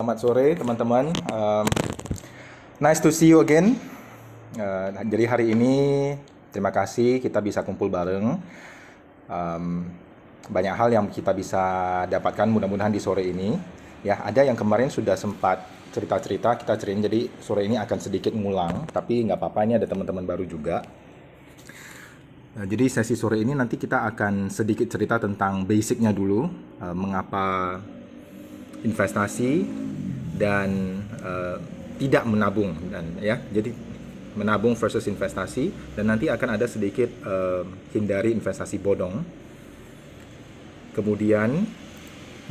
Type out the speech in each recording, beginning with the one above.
Selamat sore teman-teman. Nice to see you again. Jadi hari ini terima kasih kita bisa kumpul bareng. Banyak hal yang kita bisa dapatkan mudah-mudahan di sore ini. Ya, ada yang kemarin sudah sempat cerita-cerita kita ceritain. Jadi sore ini akan sedikit ngulang, tapi nggak apa-apa, ini ada teman-teman baru juga. Jadi sesi sore ini nanti kita akan sedikit cerita tentang basicnya dulu, mengapa investasi dan tidak menabung, dan ya, jadi menabung versus investasi, dan nanti akan ada sedikit hindari investasi bodong. Kemudian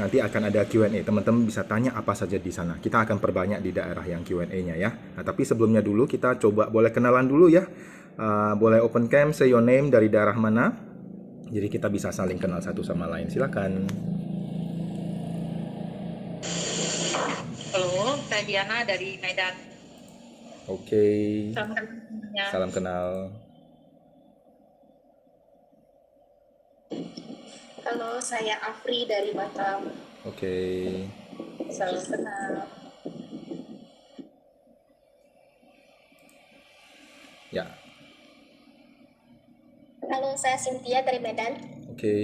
nanti akan ada Q&A, teman-teman bisa tanya apa saja di sana. Kita akan perbanyak di daerah yang Q&A-nya ya. Nah, tapi sebelumnya dulu kita coba boleh kenalan dulu ya. Boleh open cam, say your name, dari daerah mana. Jadi kita bisa saling kenal satu sama lain. Silakan. Halo, saya Diana dari Medan. Oke. Salam kenal semuanya. Salam kenal. Halo, saya Afri dari Batam. Oke. Salam kenal. Ya. Halo, saya Cynthia dari Medan. Oke.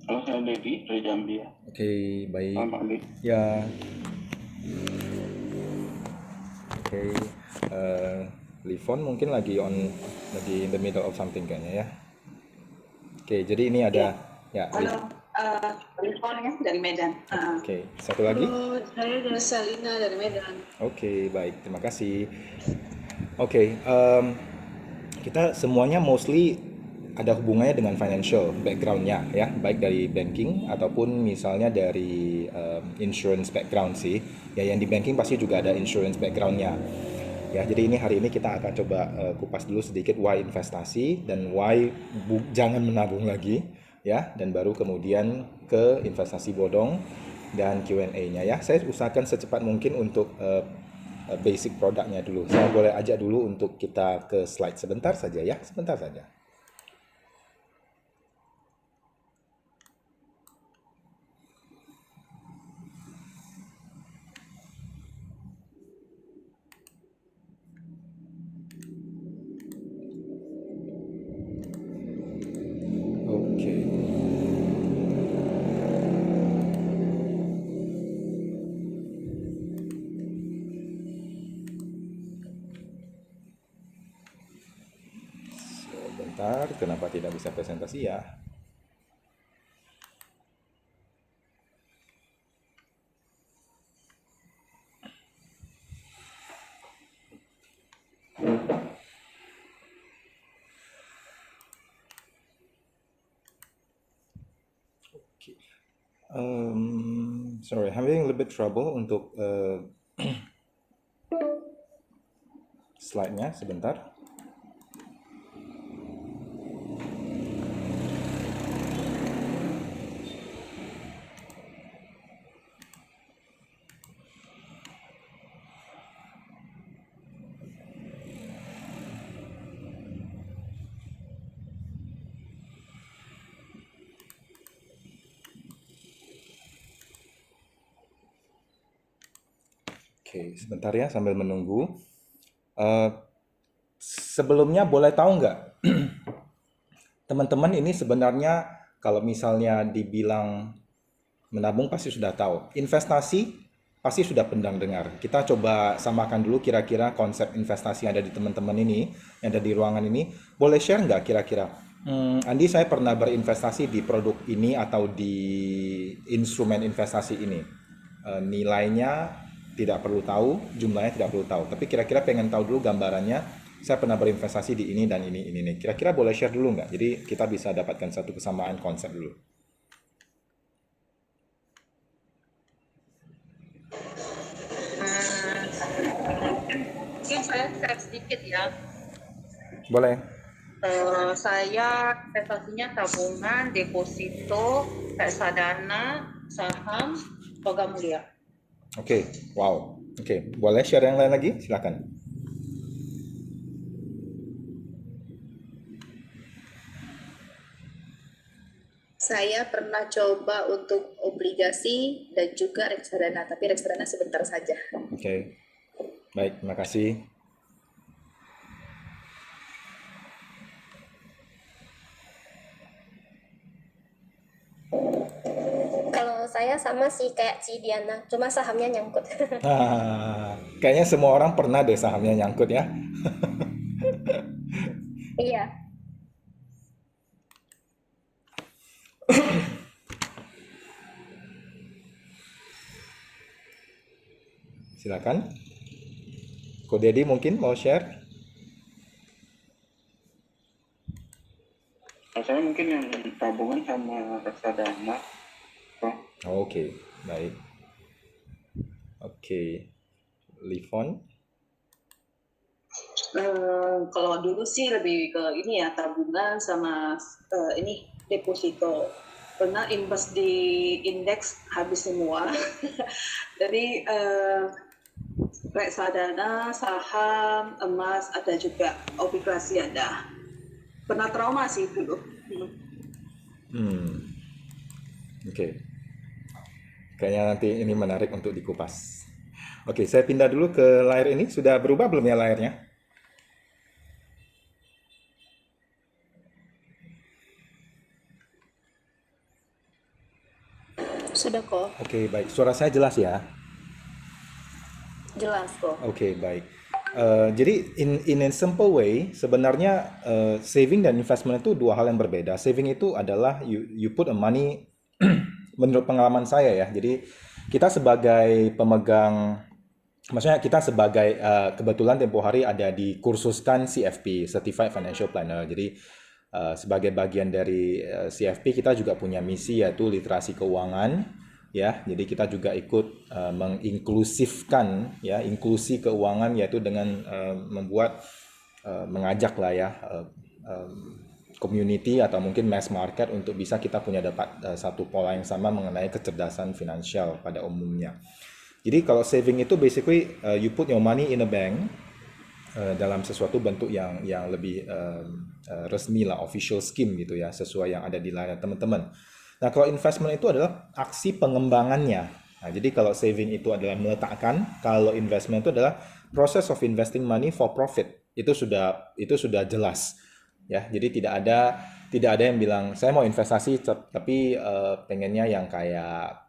Halo, saya Dedi dari Jambi ya. Oke, baik. Selamat pagi. Ya. Oke. Livon mungkin lagi in the middle of something kayaknya ya. Oke, jadi ini ada ya. Halo, Rifon ya dari Medan. Oke, satu lagi. Halo, saya Salina dari Medan. Oke, baik, terima kasih. Oke, kita semuanya mostly ada hubungannya dengan financial background-nya ya, baik dari banking ataupun misalnya dari insurance background sih. Ya, yang di banking pasti juga ada insurance background-nya. Ya, jadi hari ini kita akan coba kupas dulu sedikit why investasi dan why jangan menabung lagi ya, dan baru kemudian ke investasi bodong dan Q&A-nya ya. Saya usahakan secepat mungkin untuk basic produknya dulu. Saya boleh ajak dulu untuk kita ke slide sebentar saja ya, sebentar saja. Oke. Sebentar, kenapa tidak bisa presentasi ya? Oke. Sorry, having a little bit trouble untuk slide-nya sebentar. Oke, sebentar ya sambil menunggu. Sebelumnya boleh tahu nggak, teman-teman ini sebenarnya kalau misalnya dibilang menabung pasti sudah tahu. Investasi pasti sudah pernah dengar. Kita coba samakan dulu kira-kira konsep investasi yang ada di teman-teman ini, yang ada di ruangan ini. Boleh share nggak kira-kira? Andi, saya pernah berinvestasi di produk ini atau di instrumen investasi ini. Nilainya tidak perlu tahu, jumlahnya tidak perlu tahu. Tapi kira-kira pengen tahu dulu gambarannya. Saya pernah berinvestasi di ini dan ini nih. Kira-kira boleh share dulu nggak? Jadi kita bisa dapatkan satu kesamaan konsep dulu. Mungkin saya share sedikit ya. Boleh. Saya investasinya tabungan, deposito, reksadana, saham, logam mulia. Oke, wow. Oke, boleh share yang lain lagi? Silakan. Saya pernah coba untuk obligasi dan juga reksadana, tapi reksadana sebentar saja. Oke. Baik, terima kasih. Kalau saya sama sih kayak Ci Diana, cuma sahamnya nyangkut. Kayaknya semua orang pernah deh sahamnya nyangkut ya. Iya. Silakan. Ko Dedi mungkin mau share? Saya mungkin yang tabungan sama reksadana. Oke, baik. Oke. Livon? Kalau dulu sih lebih ke ini ya, tabungan sama ini deposito. Pernah invest di indeks habis semua. Jadi reksadana, saham, emas, ada juga obligasi ada. Pernah trauma sih dulu. Oke. Kayaknya nanti ini menarik untuk dikupas. Oke, saya pindah dulu ke layar ini. Sudah berubah belum ya layarnya? Sudah kok, Oke, baik. Suara saya jelas ya? jelas kok. Oke, baik. Jadi in a simple way, sebenarnya saving dan investment itu dua hal yang berbeda. Saving itu adalah you put a money menurut pengalaman saya ya. Jadi kita sebagai pemegang, maksudnya kita sebagai kebetulan tempo hari ada di kursuskan CFP, Certified Financial Planner. Jadi sebagai bagian dari CFP kita juga punya misi yaitu literasi keuangan. Ya, jadi kita juga ikut menginklusifkan ya inklusi keuangan yaitu dengan membuat mengajak lah ya community atau mungkin mass market untuk bisa kita punya dapat satu pola yang sama mengenai kecerdasan finansial pada umumnya. Jadi kalau saving itu basically you put your money in a bank dalam sesuatu bentuk yang lebih resmi lah, official scheme gitu ya, sesuai yang ada di layar teman-teman. Nah, kalau investment itu adalah aksi pengembangannya. Nah, jadi kalau saving itu adalah meletakkan, kalau investment itu adalah process of investing money for profit. Itu sudah jelas. Ya, jadi tidak ada yang bilang saya mau investasi tapi pengennya yang kayak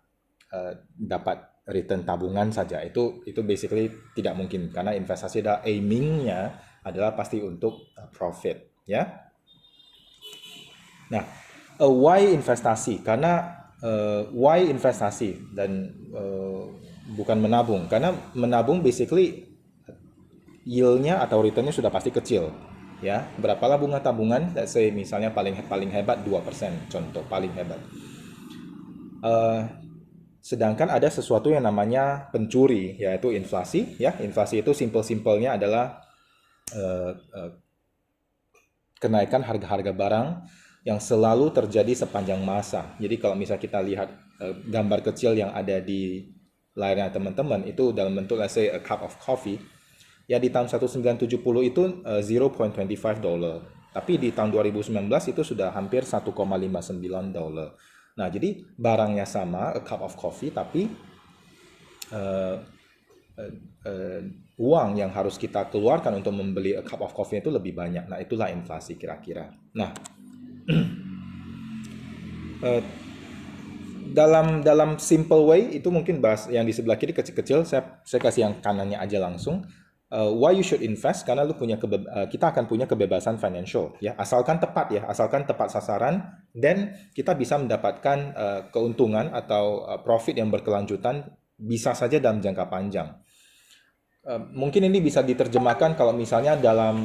dapat return tabungan saja. Itu basically tidak mungkin karena investasi adalah aimingnya adalah pasti untuk profit, ya. Nah, why investasi? Karena why investasi dan bukan menabung? Karena menabung basically yield-nya atau return-nya sudah pasti kecil. Ya, berapalah bunga tabungan? Let's say misalnya paling hebat 2%, contoh paling hebat. Sedangkan ada sesuatu yang namanya pencuri, yaitu inflasi. Ya, inflasi itu simpel-simpelnya adalah kenaikan harga-harga barang yang selalu terjadi sepanjang masa. Jadi kalau misalnya kita lihat gambar kecil yang ada di layarnya teman-teman, itu dalam bentuk let's say a cup of coffee, ya di tahun 1970 itu $0.25. Tapi di tahun 2019 itu sudah hampir $1,59. Nah, jadi barangnya sama, a cup of coffee, tapi uang yang harus kita keluarkan untuk membeli a cup of coffee itu lebih banyak. Nah, itulah inflasi kira-kira. Nah, dalam simple way itu mungkin bahas yang di sebelah kiri kecil-kecil, saya kasih yang kanannya aja langsung. Why you should invest? Karena kita akan punya kebebasan financial ya, asalkan tepat sasaran dan kita bisa mendapatkan keuntungan atau profit yang berkelanjutan bisa saja dalam jangka panjang. Mungkin ini bisa diterjemahkan kalau misalnya dalam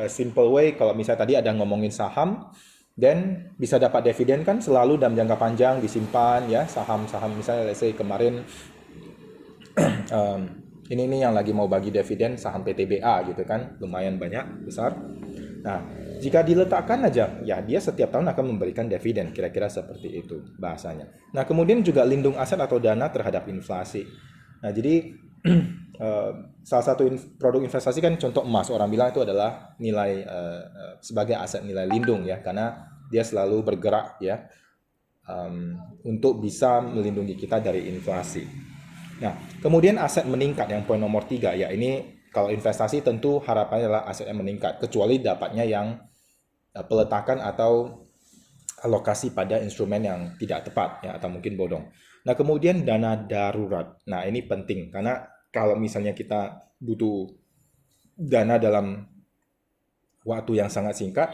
simple way, kalau misalnya tadi ada ngomongin saham, dan bisa dapat dividen kan selalu dalam jangka panjang disimpan ya, saham-saham misalnya let's say kemarin ini yang lagi mau bagi dividen saham PTBA gitu kan, lumayan banyak, besar. Nah, jika diletakkan aja, ya dia setiap tahun akan memberikan dividen, kira-kira seperti itu bahasanya. Nah, kemudian juga lindung aset atau dana terhadap inflasi. Nah, jadi salah satu produk investasi kan contoh emas, orang bilang itu adalah nilai sebagai aset nilai lindung ya, karena dia selalu bergerak ya. untuk bisa melindungi kita dari inflasi. Nah, kemudian aset meningkat yang poin nomor 3, ya ini kalau investasi tentu harapannya adalah asetnya meningkat, kecuali dapatnya yang peletakan atau alokasi pada instrumen yang tidak tepat ya atau mungkin bodong. Nah, kemudian dana darurat. Nah, ini penting karena kalau misalnya kita butuh dana dalam waktu yang sangat singkat,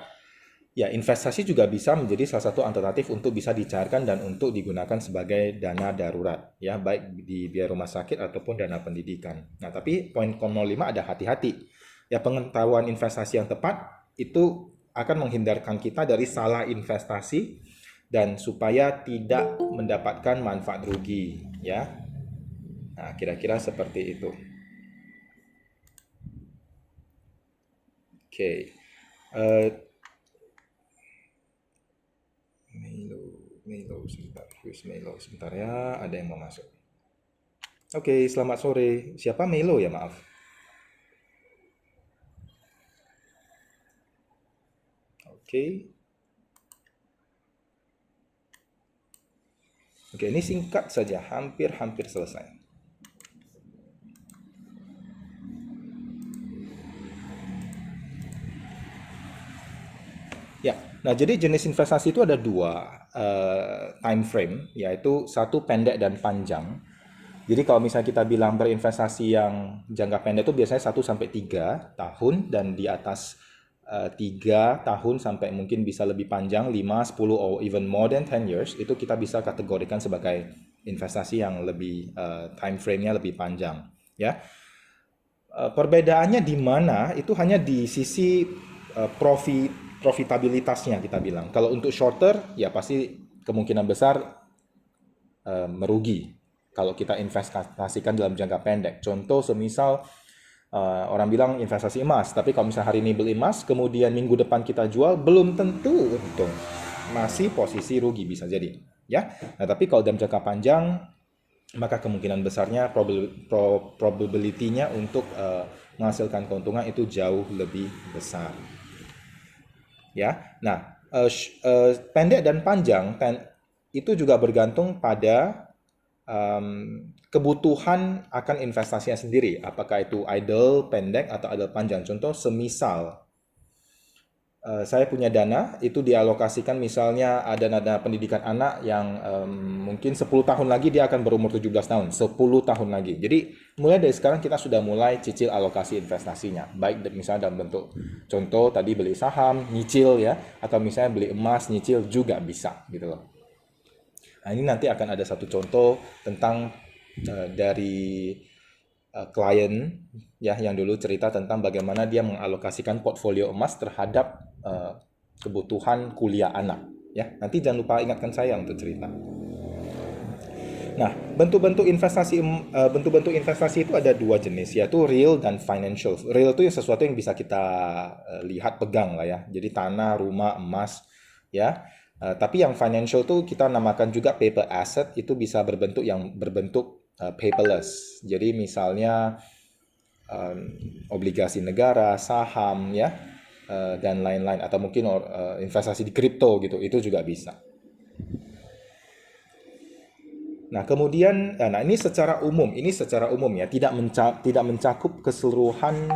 ya investasi juga bisa menjadi salah satu alternatif untuk bisa dicairkan dan untuk digunakan sebagai dana darurat ya, baik di biaya rumah sakit ataupun dana pendidikan. Nah, tapi poin 05 ada hati-hati. Ya, pengetahuan investasi yang tepat itu akan menghindarkan kita dari salah investasi dan supaya tidak mendapatkan manfaat rugi ya. Nah, kira-kira seperti itu. Oke. Melo sebentar ya, ada yang mau masuk. Oke, selamat sore. Siapa Melo ya, maaf. Oke. Oke, ini singkat saja, hampir selesai. Ya, nah jadi jenis investasi itu ada dua time frame, yaitu satu pendek dan panjang. Jadi kalau misalnya kita bilang berinvestasi yang jangka pendek itu biasanya 1 sampai 3 tahun dan di atas 3 tahun sampai mungkin bisa lebih panjang 5, 10 or even more than 10 years itu kita bisa kategorikan sebagai investasi yang lebih time frame-nya lebih panjang ya. Perbedaannya di mana itu hanya di sisi profitabilitasnya kita bilang. Kalau untuk shorter ya pasti kemungkinan besar merugi kalau kita investasikan dalam jangka pendek. Contoh semisal orang bilang investasi emas, tapi kalau misalnya hari ini beli emas, kemudian minggu depan kita jual, belum tentu untung. Masih posisi rugi bisa jadi. Ya. Nah, tapi kalau dalam jangka panjang, maka kemungkinan besarnya probability-nya untuk menghasilkan keuntungan itu jauh lebih besar. Ya. Nah, pendek dan panjang itu juga bergantung pada kebutuhan akan investasinya sendiri, apakah itu idle pendek atau idle panjang. Contoh semisal saya punya dana itu dialokasikan, misalnya ada dana pendidikan anak yang mungkin 10 tahun lagi dia akan berumur 17 tahun, 10 tahun lagi. Jadi mulai dari sekarang kita sudah mulai cicil alokasi investasinya, baik misalnya dalam bentuk contoh tadi beli saham nyicil ya, atau misalnya beli emas nyicil juga bisa gitu loh. Nah, ini nanti akan ada satu contoh tentang dari klien ya yang dulu cerita tentang bagaimana dia mengalokasikan portfolio emas terhadap kebutuhan kuliah anak ya. Nanti jangan lupa ingatkan saya untuk cerita. Nah, bentuk-bentuk investasi itu ada dua jenis, yaitu real dan financial. Real itu sesuatu yang bisa kita lihat, pegang lah ya. Jadi tanah, rumah, emas ya. Tapi yang financial tuh kita namakan juga paper asset, itu bisa berbentuk paperless. Jadi misalnya obligasi negara, saham ya, dan lain-lain, atau mungkin investasi di kripto gitu, itu juga bisa. Nah, kemudian ini secara umum ya, tidak mencakup keseluruhan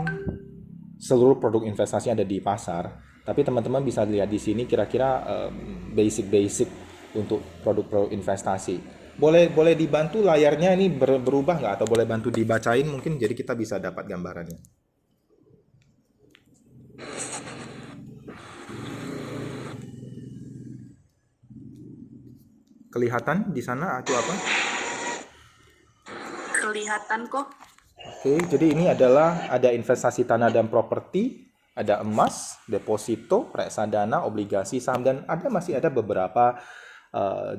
seluruh produk investasi yang ada di pasar. Tapi teman-teman bisa lihat di sini kira-kira basic untuk produk-produk investasi. Boleh dibantu layarnya ini berubah nggak, atau boleh bantu dibacain mungkin, jadi kita bisa dapat gambarannya. Kelihatan di sana itu apa? Kelihatan kok. Oke, jadi ini adalah ada investasi tanah dan properti, ada emas, deposito, reksadana, obligasi, saham, dan masih ada beberapa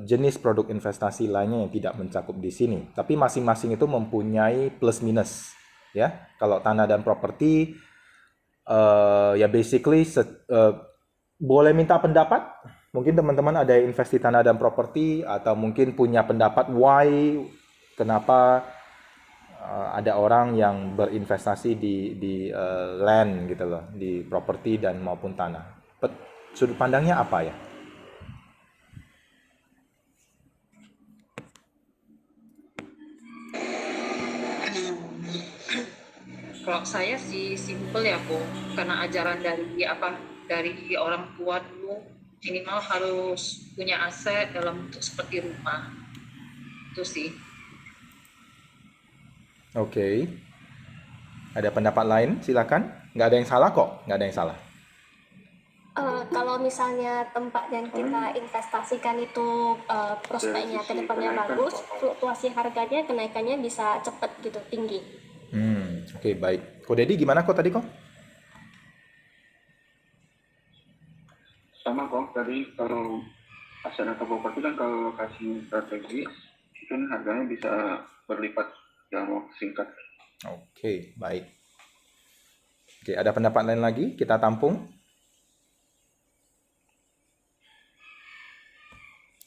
jenis produk investasi lainnya yang tidak mencakup di sini. Tapi masing-masing itu mempunyai plus minus. Ya, kalau tanah dan properti ya basically boleh minta pendapat. Mungkin teman-teman ada yang investasi tanah dan properti, atau mungkin punya pendapat why, kenapa ada orang yang berinvestasi di land gitu loh, di properti dan maupun tanah. Sudut pandangnya apa ya? Kalau saya sih simple ya kok, karena ajaran dari orang tua dulu minimal harus punya aset dalam bentuk seperti rumah. Itu sih. Oke. Ada pendapat lain? Silakan. Nggak ada yang salah kok. Nggak ada yang salah. Kalau misalnya tempat yang kita investasikan itu prospeknya ke depannya bagus, fluktuasi harganya kenaikannya bisa cepat gitu, tinggi. Oke, baik. Ko Dedi gimana kok tadi kok? Sama kok tadi kalau aset atau properti kan kalau kasih strategi itu kan harganya bisa berlipat dalam waktu singkat. Oke, baik. Oke, ada pendapat lain lagi? Kita tampung.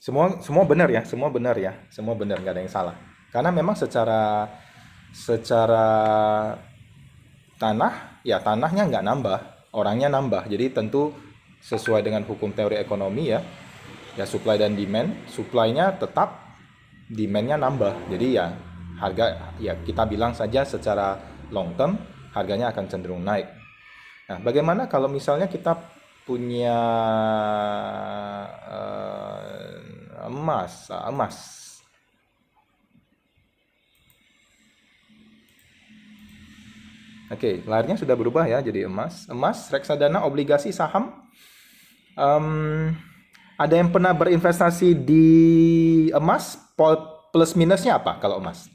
Semua benar ya, semua benar ya, semua benar, nggak ada yang salah. Karena memang secara tanah, ya tanahnya nggak nambah, orangnya nambah. Jadi tentu sesuai dengan hukum teori ekonomi ya, ya supply dan demand, supply-nya tetap, demand-nya nambah. Jadi ya harga, ya kita bilang saja secara long term harganya akan cenderung naik. Nah, bagaimana kalau misalnya kita punya emas? Oke, layarnya sudah berubah ya jadi emas. Emas, reksadana, obligasi, saham. Ada yang pernah berinvestasi di emas? Plus minusnya apa kalau emas?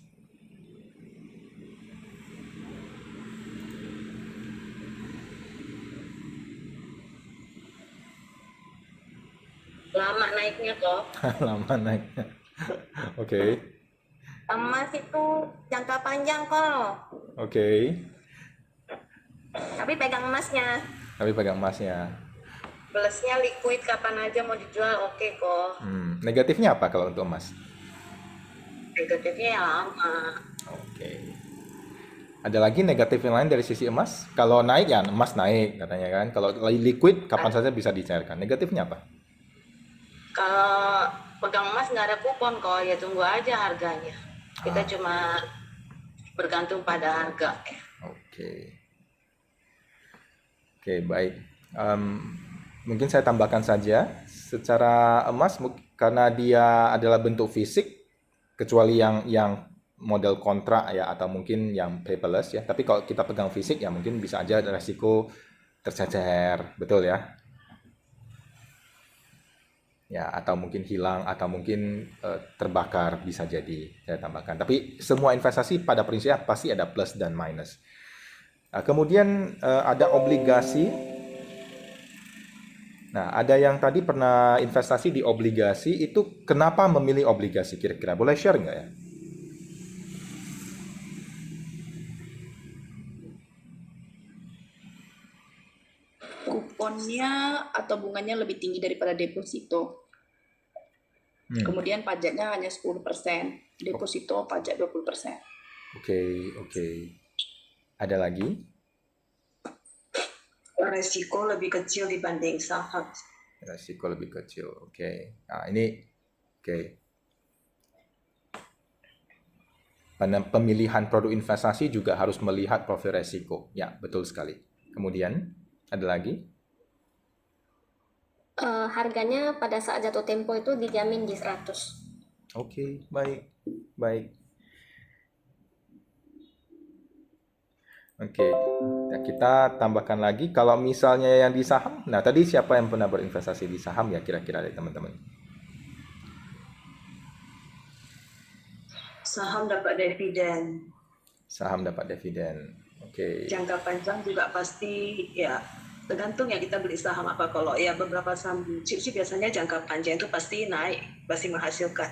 Lama naiknya kok. Lama naiknya. Oke. Emas itu jangka panjang kok, Oke. tapi pegang emasnya. Tapi pegang emasnya. Plusnya liquid kapan aja mau dijual oke kok. Negatifnya apa kalau untuk emas? Negatifnya ya lama. Oke. Ada lagi negatif yang lain dari sisi emas? Kalau naik ya emas naik katanya kan. Kalau liquid kapan saja bisa dicairkan. Negatifnya apa? Kalau pegang emas nggak ada kupon kok, ya tunggu aja harganya. Kita cuma bergantung pada harga. Oke. Oke, baik. Mungkin saya tambahkan saja, secara emas karena dia adalah bentuk fisik, kecuali yang model kontrak ya atau mungkin yang paperless ya. Tapi kalau kita pegang fisik ya mungkin bisa aja ada resiko tercecer, betul ya? Ya, atau mungkin hilang atau mungkin terbakar bisa jadi saya tambahkan. Tapi semua investasi pada prinsipnya pasti ada plus dan minus. Kemudian ada obligasi. Nah, ada yang tadi pernah investasi di obligasi, itu kenapa memilih obligasi kira-kira? Boleh share nggak ya? Kuponnya atau bunganya lebih tinggi daripada deposito. Kemudian pajaknya hanya 10%, deposito pajak 20%. Oke. Ada lagi? Resiko lebih kecil dibanding saham. Resiko lebih kecil. Oke. Nah, ini oke. Pada pemilihan produk investasi juga harus melihat profil resiko. Ya, betul sekali. Kemudian ada lagi? Harganya pada saat jatuh tempo itu dijamin di 100. Oke, baik. Oke, ya, kita tambahkan lagi kalau misalnya yang di saham. Nah, tadi siapa yang pernah berinvestasi di saham ya kira-kira dari teman-teman? Saham dapat dividen. Oke. Jangka panjang juga pasti ya tergantung ya kita beli saham apa. Kalau ya beberapa saham chip sih biasanya jangka panjang itu pasti naik, pasti menghasilkan.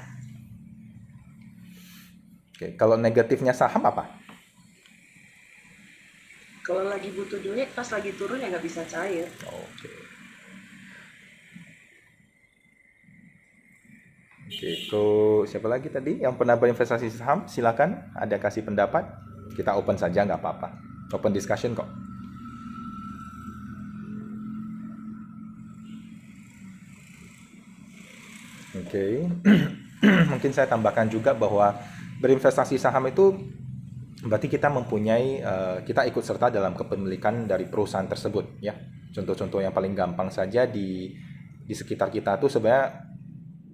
Oke, kalau negatifnya saham apa? Kalau lagi butuh duit, pas lagi turun ya nggak bisa cair. Oke, siapa lagi tadi yang pernah berinvestasi saham? Silakan, ada kasih pendapat. Kita open saja, nggak apa-apa. Open discussion kok. Oke. Mungkin saya tambahkan juga bahwa berinvestasi saham itu berarti kita mempunyai kita ikut serta dalam kepemilikan dari perusahaan tersebut ya. Contoh-contoh yang paling gampang saja di sekitar kita tuh sebenarnya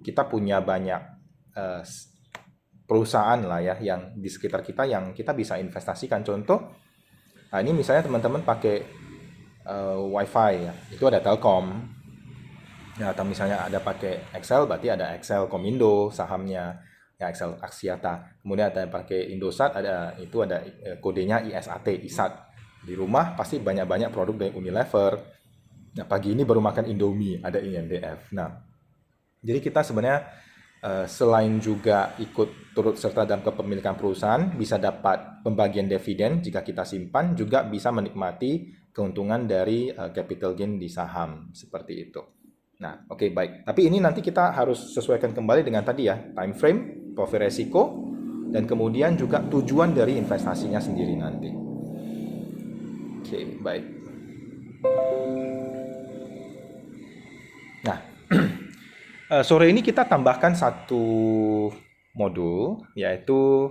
kita punya banyak eh, perusahaan lah ya yang di sekitar kita yang kita bisa investasikan. Contoh, nah ini misalnya teman-teman pakai WiFi ya, itu ada Telkom. Ya, atau misalnya ada pakai Excel, berarti ada Excel Komindo sahamnya, ya Excel Axiata. Kemudian ada yang pakai Indosat, ada kodenya ISAT, ISAT. Di rumah pasti banyak-banyak produk dari Unilever. Nah, pagi ini baru makan Indomie, ada INDF. Nah, jadi kita sebenarnya selain juga ikut turut serta dalam kepemilikan perusahaan, bisa dapat pembagian dividen jika kita simpan, juga bisa menikmati keuntungan dari capital gain di saham, seperti itu. Nah, oke, baik. Tapi ini nanti kita harus sesuaikan kembali dengan tadi ya, time frame, profil resiko, dan kemudian juga tujuan dari investasinya sendiri nanti. Oke, baik. Nah, sore ini kita tambahkan satu modul, yaitu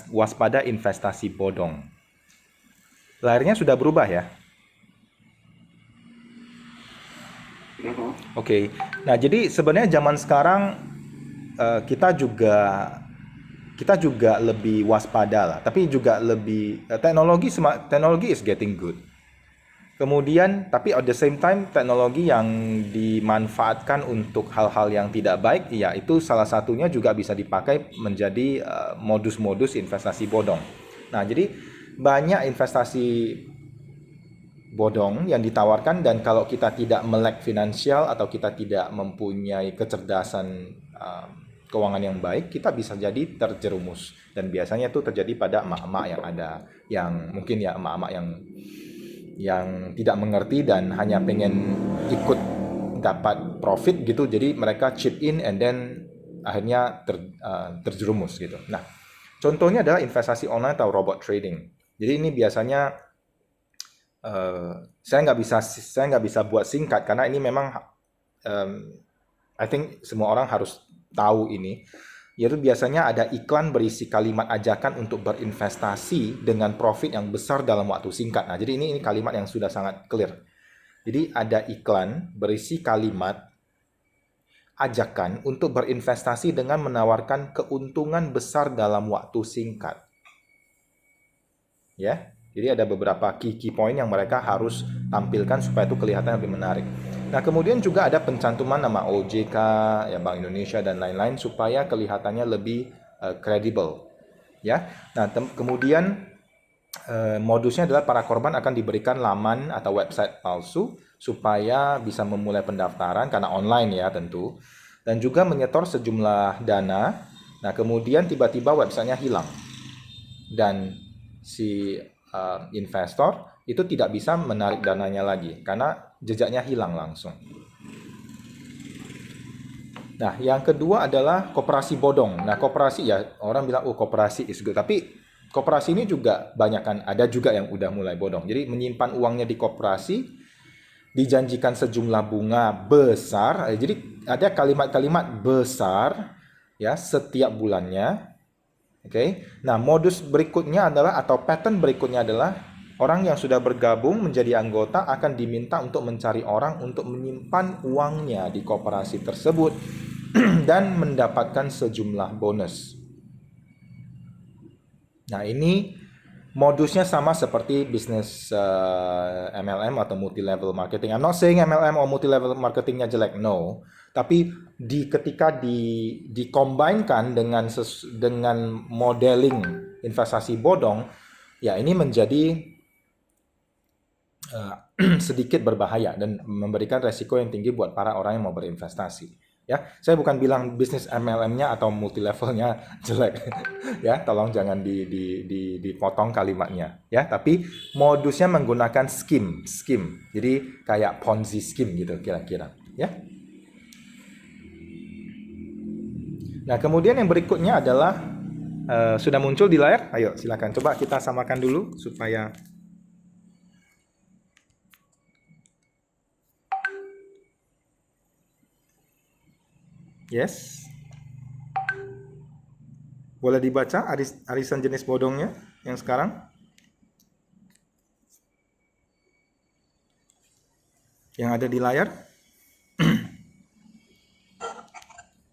waspada investasi bodong. Layarnya sudah berubah ya? Oke. Nah, jadi sebenarnya zaman sekarang kita juga lebih waspada lah, tapi juga lebih teknologi is getting good. Kemudian, tapi at the same time teknologi yang dimanfaatkan untuk hal-hal yang tidak baik, ya itu salah satunya juga bisa dipakai menjadi modus-modus investasi bodong. Nah, jadi banyak investasi bodong yang ditawarkan, dan kalau kita tidak melek finansial atau kita tidak mempunyai kecerdasan keuangan yang baik, kita bisa jadi terjerumus. Dan biasanya itu terjadi pada emak-emak yang mungkin ya emak-emak yang tidak mengerti dan hanya pengen ikut dapat profit gitu, jadi mereka chip in and then akhirnya terjerumus gitu. Nah, contohnya adalah investasi online atau robot trading. Jadi ini biasanya saya nggak bisa buat singkat karena ini memang I think semua orang harus tahu ini. Yaitu biasanya ada iklan berisi kalimat ajakan untuk berinvestasi dengan profit yang besar dalam waktu singkat. Nah, jadi ini kalimat yang sudah sangat clear. Jadi ada iklan berisi kalimat ajakan untuk berinvestasi dengan menawarkan keuntungan besar dalam waktu singkat. Ya, jadi ada beberapa key point yang mereka harus tampilkan supaya itu kelihatan lebih menarik. Nah, kemudian juga ada pencantuman nama OJK, ya Bank Indonesia dan lain-lain supaya kelihatannya lebih kredibel. Ya. Nah, kemudian modusnya adalah para korban akan diberikan laman atau website palsu supaya bisa memulai pendaftaran karena online ya tentu, dan juga menyetor sejumlah dana. Nah, kemudian tiba-tiba websitenya hilang dan si investor itu tidak bisa menarik dananya lagi karena jejaknya hilang langsung. Nah, yang kedua adalah koperasi bodong. Nah, koperasi ya orang bilang koperasi is good, tapi koperasi ini juga ada juga yang udah mulai bodong. Jadi menyimpan uangnya di koperasi, dijanjikan sejumlah bunga besar. Jadi ada kalimat-kalimat besar ya setiap bulannya. Oke. Nah, modus berikutnya adalah atau pattern berikutnya adalah orang yang sudah bergabung menjadi anggota akan diminta untuk mencari orang untuk menyimpan uangnya di koperasi tersebut dan mendapatkan sejumlah bonus. Nah, ini modusnya sama seperti bisnis MLM atau multi-level marketing. I'm not saying MLM atau multi-level marketingnya jelek, no. Tapi ketika dikombainkan dengan modeling investasi bodong, ya ini menjadi sedikit berbahaya dan memberikan resiko yang tinggi buat para orang yang mau berinvestasi. Ya, saya bukan bilang bisnis MLM-nya atau multi levelnya jelek. Ya, tolong jangan dipotong kalimatnya. Ya, tapi modusnya menggunakan scheme. Jadi kayak Ponzi scheme gitu kira-kira. Ya. Nah, kemudian yang berikutnya adalah sudah muncul di layar. Ayo, silakan coba kita samakan dulu supaya yes. Boleh dibaca arisan jenis bodongnya? yang sekarang? Yang ada di layar?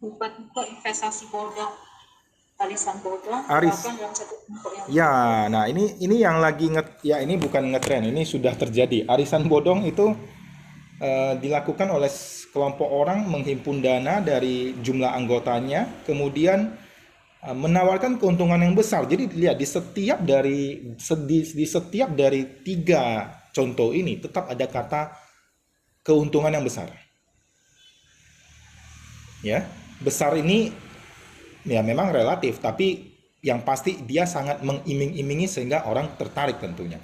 Bukan kok investasi bodong, arisan bodong, Aris. bahkan dalam satu kelompok yang Ya, nah ini yang lagi ini bukan ngetren, ini sudah terjadi. Arisan bodong itu dilakukan oleh kelompok orang menghimpun dana dari jumlah anggotanya, kemudian menawarkan keuntungan yang besar. Jadi lihat di setiap dari 3 contoh ini tetap ada kata keuntungan yang besar. Ya, besar ini ya memang relatif, tapi yang pasti dia sangat mengiming-imingi sehingga orang tertarik tentunya.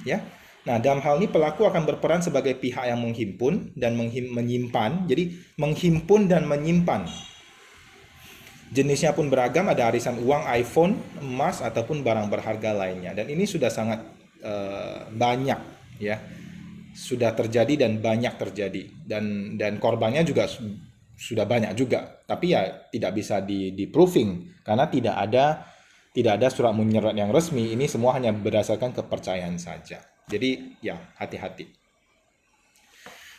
Ya. Nah, dalam hal ini pelaku akan berperan sebagai pihak yang menghimpun dan menyimpan. Jadi menghimpun dan menyimpan. Jenisnya pun beragam, ada arisan uang, iPhone, emas ataupun barang berharga lainnya. Dan ini sudah sangat banyak, ya, sudah terjadi dan banyak terjadi. Dan korbannya juga sudah banyak juga. Tapi ya tidak bisa di proving karena tidak ada surat menyurat yang resmi. Ini semua hanya berdasarkan kepercayaan saja. Jadi ya hati-hati.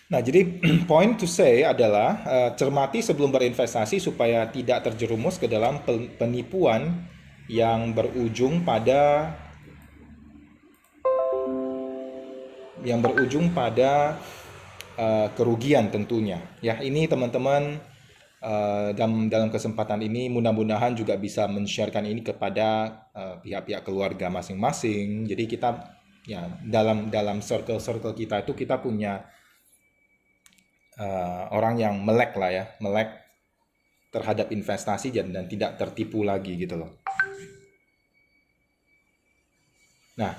Nah, jadi point to say adalah cermati sebelum berinvestasi supaya tidak terjerumus ke dalam penipuan yang berujung pada kerugian tentunya. Ya, ini teman-teman dalam kesempatan ini mudah-mudahan juga bisa men-sharekan ini kepada pihak-pihak keluarga masing-masing. Jadi kita ya dalam circle kita itu kita punya orang yang melek terhadap investasi dan tidak tertipu lagi gitu loh. Nah,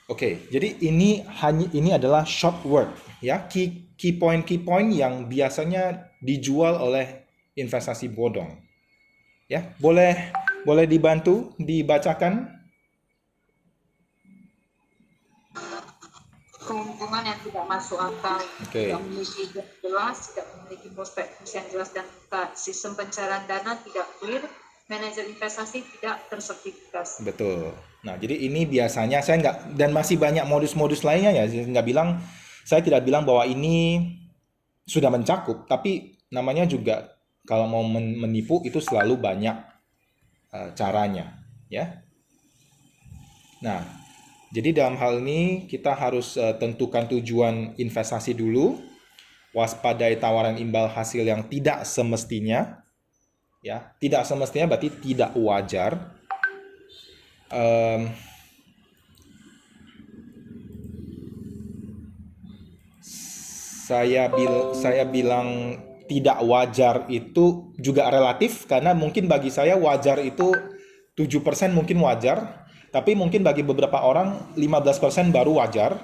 oke. Jadi ini adalah short word ya, key point yang biasanya dijual oleh investasi bodong. Ya, boleh dibantu dibacakan. keuntungan yang tidak masuk akal, Oke. tidak memiliki jelas, tidak memiliki prospektus yang jelas dan tepat, sistem pencairan dana tidak clear, manajer investasi tidak tersertifikasi. Betul. Nah, jadi ini biasanya saya nggak, dan masih banyak modus-modus lainnya ya. Saya tidak bilang bahwa ini sudah mencakup, tapi namanya juga kalau mau menipu itu selalu banyak caranya, ya. Nah, jadi dalam hal ini kita harus tentukan tujuan investasi dulu, waspadai tawaran imbal hasil yang tidak semestinya, ya, tidak semestinya berarti tidak wajar. Saya bilang tidak wajar itu juga relatif karena mungkin bagi saya wajar itu 7% mungkin wajar, tapi mungkin bagi beberapa orang 15% baru wajar.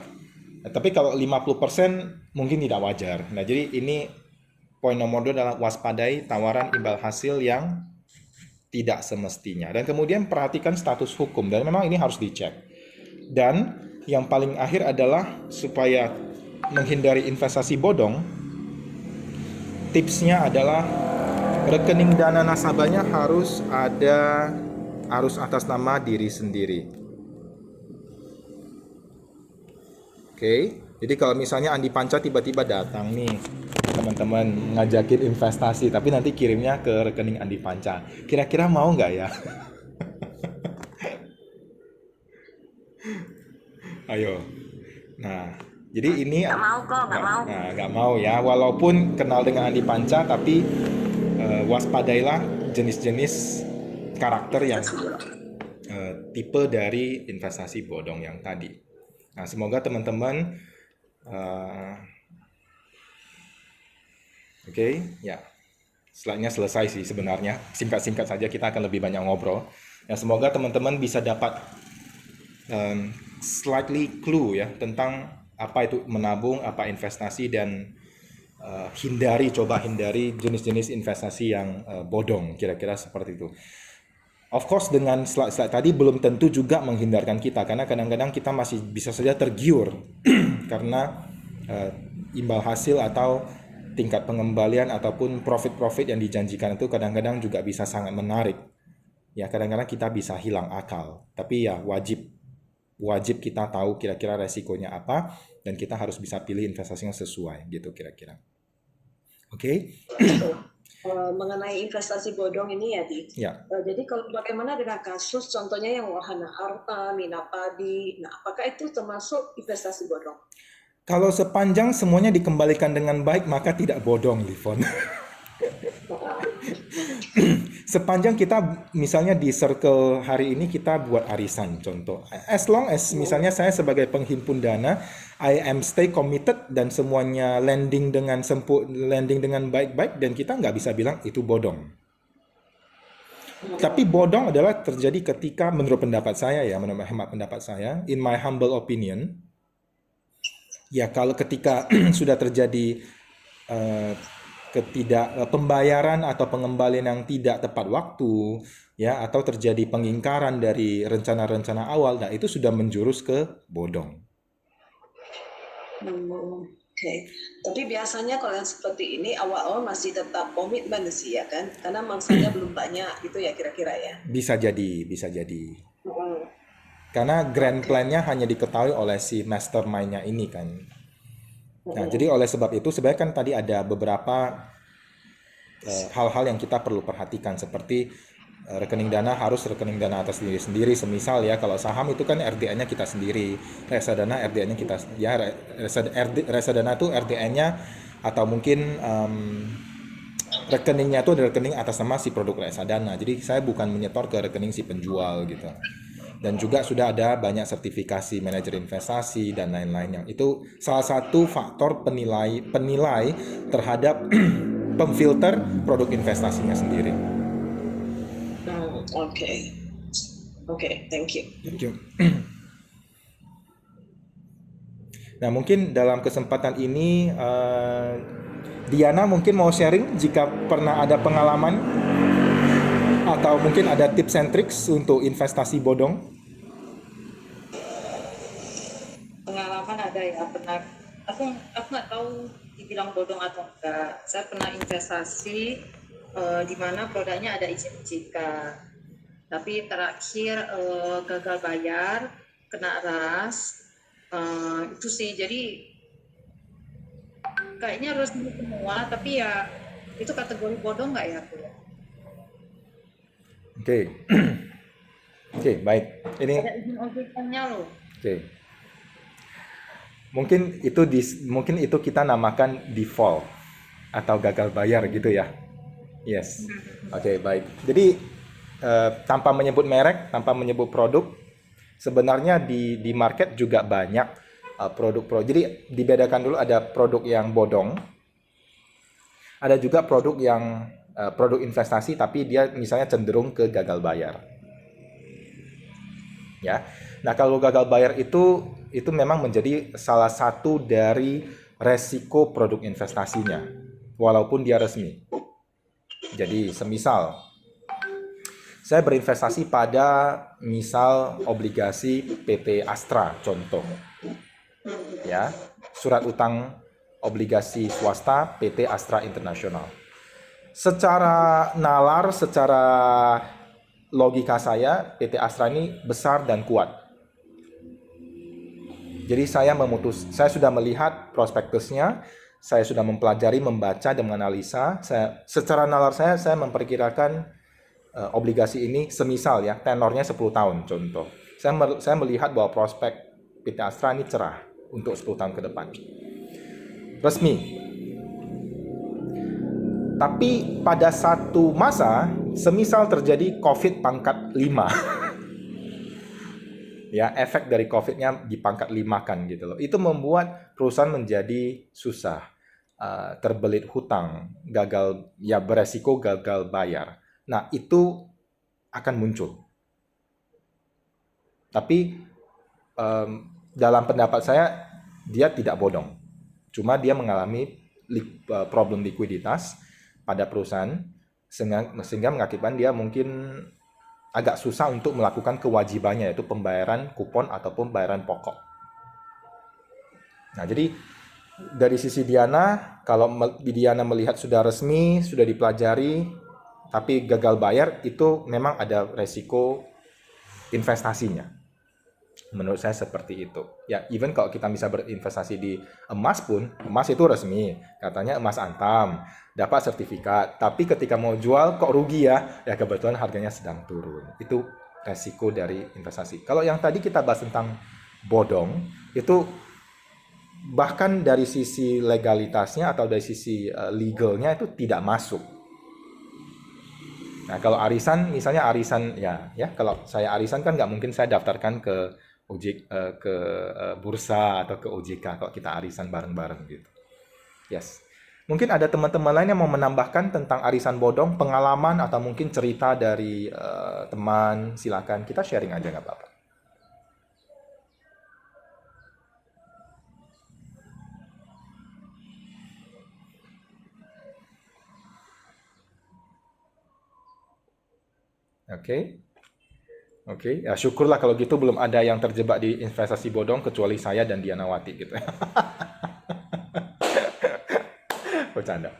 Nah, tapi kalau 50% mungkin tidak wajar. Nah, jadi ini poin nomor 2 adalah waspadai tawaran imbal hasil yang tidak semestinya. Dan kemudian perhatikan status hukum dan memang ini harus dicek. Dan yang paling akhir adalah supaya menghindari investasi bodong, tipsnya adalah rekening dana nasabahnya harus atas nama diri sendiri. Oke, jadi kalau misalnya Andi Panca tiba-tiba datang nih, teman-teman ngajakin investasi, tapi nanti kirimnya ke rekening Andi Panca, kira-kira mau nggak ya? Ayo. Nah, jadi ini Nggak mau kok, nggak mau. Nah, nggak mau ya. Walaupun kenal dengan Andi Panca, tapi waspadailah jenis-jenis karakter yang tipe dari investasi bodong yang tadi. Nah, semoga teman-teman oke, ya. Slide-nya selesai sih sebenarnya. Singkat-singkat saja, kita akan lebih banyak ngobrol. Ya, semoga teman-teman bisa dapat slightly clue ya tentang apa itu menabung, apa investasi, dan coba hindari jenis-jenis investasi yang bodong, kira-kira seperti itu. Of course dengan slide tadi belum tentu juga menghindarkan kita, karena kadang-kadang kita masih bisa saja tergiur karena imbal hasil atau tingkat pengembalian ataupun profit yang dijanjikan itu kadang-kadang juga bisa sangat menarik. Ya, kadang-kadang kita bisa hilang akal, tapi ya wajib kita tahu kira-kira resikonya apa dan kita harus bisa pilih investasi yang sesuai gitu kira-kira. Oke? Mengenai investasi bodong ini ya, Di. Ya. Jadi kalau bagaimana dengan kasus contohnya yang wahana harta, mina padi, nah apakah itu termasuk investasi bodong? Kalau sepanjang semuanya dikembalikan dengan baik, maka tidak bodong, Livon. Sepanjang kita misalnya di circle hari ini kita buat arisan contoh. As long as misalnya saya sebagai penghimpun dana, I am stay committed dan semuanya landing dengan baik-baik dan kita nggak bisa bilang itu bodong. Tapi bodong adalah terjadi ketika menurut pendapat saya ya, menurut hemat pendapat saya, in my humble opinion, ya kalau ketika sudah terjadi pembayaran atau pengembalian yang tidak tepat waktu ya atau terjadi pengingkaran dari rencana-rencana awal, nah itu sudah menjurus ke bodong. Oke. Tapi biasanya kalau yang seperti ini awal-awal masih tetap komitmen sih ya kan, karena mangsanya belum banyak gitu ya kira-kira ya. Bisa jadi. Karena grand plan-nya hanya diketahui oleh si mastermind-nya ini kan. Nah, jadi oleh sebab itu sebenarnya kan tadi ada beberapa hal-hal yang kita perlu perhatikan seperti rekening dana harus rekening dana atas diri sendiri. Semisal ya kalau saham itu kan RDN-nya kita sendiri, reksadana RDN-nya kita ya reksadana itu RDN-nya atau mungkin rekeningnya itu ada rekening atas nama si produk reksadana. Jadi saya bukan menyetor ke rekening si penjual gitu. Dan juga sudah ada banyak sertifikasi manajer investasi dan lain-lain yang itu salah satu faktor penilai terhadap pemfilter produk investasinya sendiri. Oke, thank you. Thank you. Nah, mungkin dalam kesempatan ini Diana mungkin mau sharing jika pernah ada pengalaman atau mungkin ada tips and tricks untuk investasi bodong? Pengalaman ada ya, pernah aku nggak tahu dibilang bodong atau enggak. Saya pernah investasi di mana produknya ada izin OJK, tapi terakhir gagal bayar, kena ras. Itu sih, jadi kayaknya harus semua, tapi ya itu kategori bodong nggak ya aku? Oke, baik. Ini ada izin OJK-nya loh. oke. Mungkin itu kita namakan default atau gagal bayar gitu ya. Yes. Oke, baik. Jadi tanpa menyebut merek, tanpa menyebut produk, sebenarnya di market juga banyak produk-produk. Jadi dibedakan dulu, ada produk yang bodong, ada juga produk yang produk investasi tapi dia misalnya cenderung ke gagal bayar. Ya. Nah, kalau gagal bayar itu memang menjadi salah satu dari resiko produk investasinya walaupun dia resmi. Jadi, semisal saya berinvestasi pada misal obligasi PT Astra contoh. Ya, surat utang obligasi swasta PT Astra International. Secara nalar, secara logika saya, PT Astra ini besar dan kuat. Jadi saya sudah melihat prospektusnya, saya sudah mempelajari, membaca dan menganalisa. Secara nalar saya memperkirakan obligasi ini semisal ya, tenornya 10 tahun contoh. Saya melihat bahwa prospek PT Astra ini cerah untuk 10 tahun ke depan. Resmi. Tapi pada satu masa, semisal terjadi COVID pangkat 5, ya efek dari COVID-nya di pangkat 5 kan gitu loh. Itu membuat perusahaan menjadi susah, terbelit hutang, beresiko gagal bayar. Nah, itu akan muncul. Tapi dalam pendapat saya, dia tidak bodong. Cuma dia mengalami problem likuiditas pada perusahaan sehingga mengakibatkan dia mungkin agak susah untuk melakukan kewajibannya, yaitu pembayaran kupon ataupun pembayaran pokok. Nah, jadi dari sisi Diana, kalau Diana melihat sudah resmi, sudah dipelajari, tapi gagal bayar, itu memang ada resiko investasinya. Menurut saya seperti itu. Ya, even kalau kita bisa berinvestasi di emas pun, emas itu resmi. Katanya emas Antam, dapat sertifikat. Tapi ketika mau jual kok rugi ya? Ya kebetulan harganya sedang turun. Itu resiko dari investasi. Kalau yang tadi kita bahas tentang bodong, itu bahkan dari sisi legalitasnya atau dari sisi legalnya itu tidak masuk. Nah, kalau arisan, misalnya arisan, ya kalau saya arisan kan nggak mungkin saya daftarkan ke ke bursa atau ke OJK kalau kita arisan bareng-bareng gitu. Yes. Mungkin ada teman-teman lain yang mau menambahkan tentang arisan bodong, pengalaman atau mungkin cerita dari teman, silakan kita sharing aja nggak apa-apa. Oke, ya syukurlah kalau gitu belum ada yang terjebak di investasi bodong kecuali saya dan Dianawati gitu. Bercanda.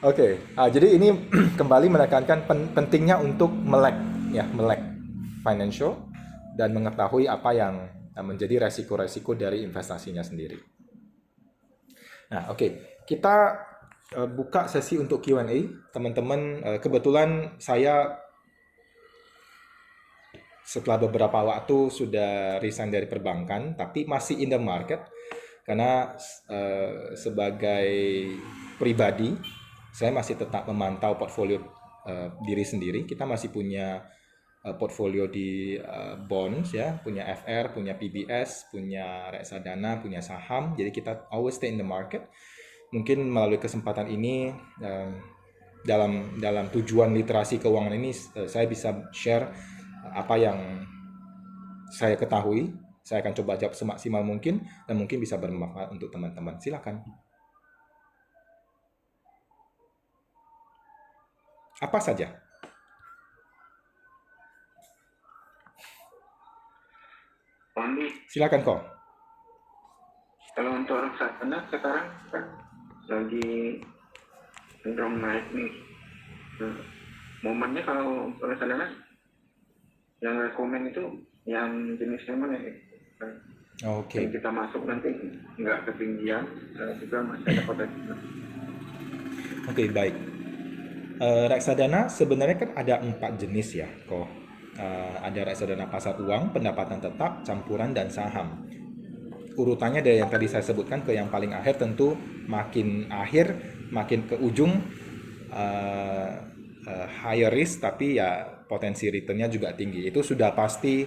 Oke, jadi ini kembali menekankan pentingnya untuk melek financial dan mengetahui apa yang menjadi resiko-resiko dari investasinya sendiri. Nah, oke, kita buka sesi untuk Q&A, teman-teman. Kebetulan saya setelah beberapa waktu sudah resign dari perbankan, tapi masih in the market karena sebagai pribadi saya masih tetap memantau portfolio diri sendiri. Kita masih punya portfolio di bonds ya, punya FR, punya PBS, punya reksadana, punya saham. Jadi kita always stay in the market. Mungkin melalui kesempatan ini dalam tujuan literasi keuangan ini saya bisa share apa yang saya ketahui. Saya akan coba jawab semaksimal mungkin dan mungkin bisa bermanfaat untuk teman-teman. Silakan. Apa saja? Pandi, Silakan kok. kalau untuk reksadana sekarang kan lagi cenderung naik nih. Nah, momennya kalau untuk reksadana yang rekomen itu yang jenisnya mana ya? Oke. Yang kita masuk nanti nggak ketinggian, juga masih ada potensi. Oke, baik. Reksadana sebenarnya kan ada 4 jenis ya, kok. Ada reksadana pasar uang, pendapatan tetap, campuran, dan saham. Urutannya dari yang tadi saya sebutkan ke yang paling akhir, tentu makin akhir, makin ke ujung higher risk, tapi ya potensi returnnya juga tinggi. Itu sudah pasti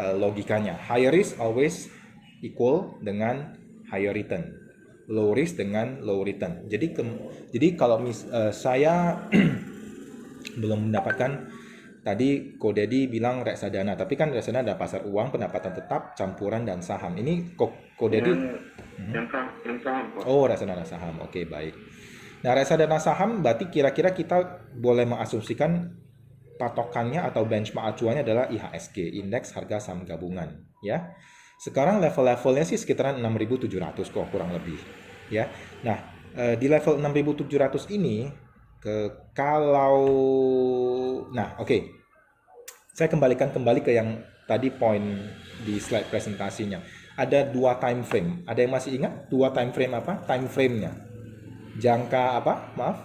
logikanya. Higher risk always equal dengan higher return. Low risk dengan low return. Jadi kalau saya belum mendapatkan, tadi Ko Dedi bilang reksadana, tapi kan reksadana ada pasar uang, pendapatan tetap, campuran, dan saham. Ini Ko Dedi Yang saham. Oh, reksadana saham. Oke, baik. Nah, reksadana saham berarti kira-kira kita boleh mengasumsikan patokannya atau benchmark acuannya adalah IHSG, Indeks Harga Saham Gabungan, ya. Sekarang level-levelnya sih sekitaran 6.700 kok, kurang lebih, ya. Nah, di level 6.700 ini oke. Saya kembalikan ke yang tadi poin di slide presentasinya. Ada 2 time frame. Ada yang masih ingat 2 time frame apa? Time frame-nya. Jangka apa? Maaf.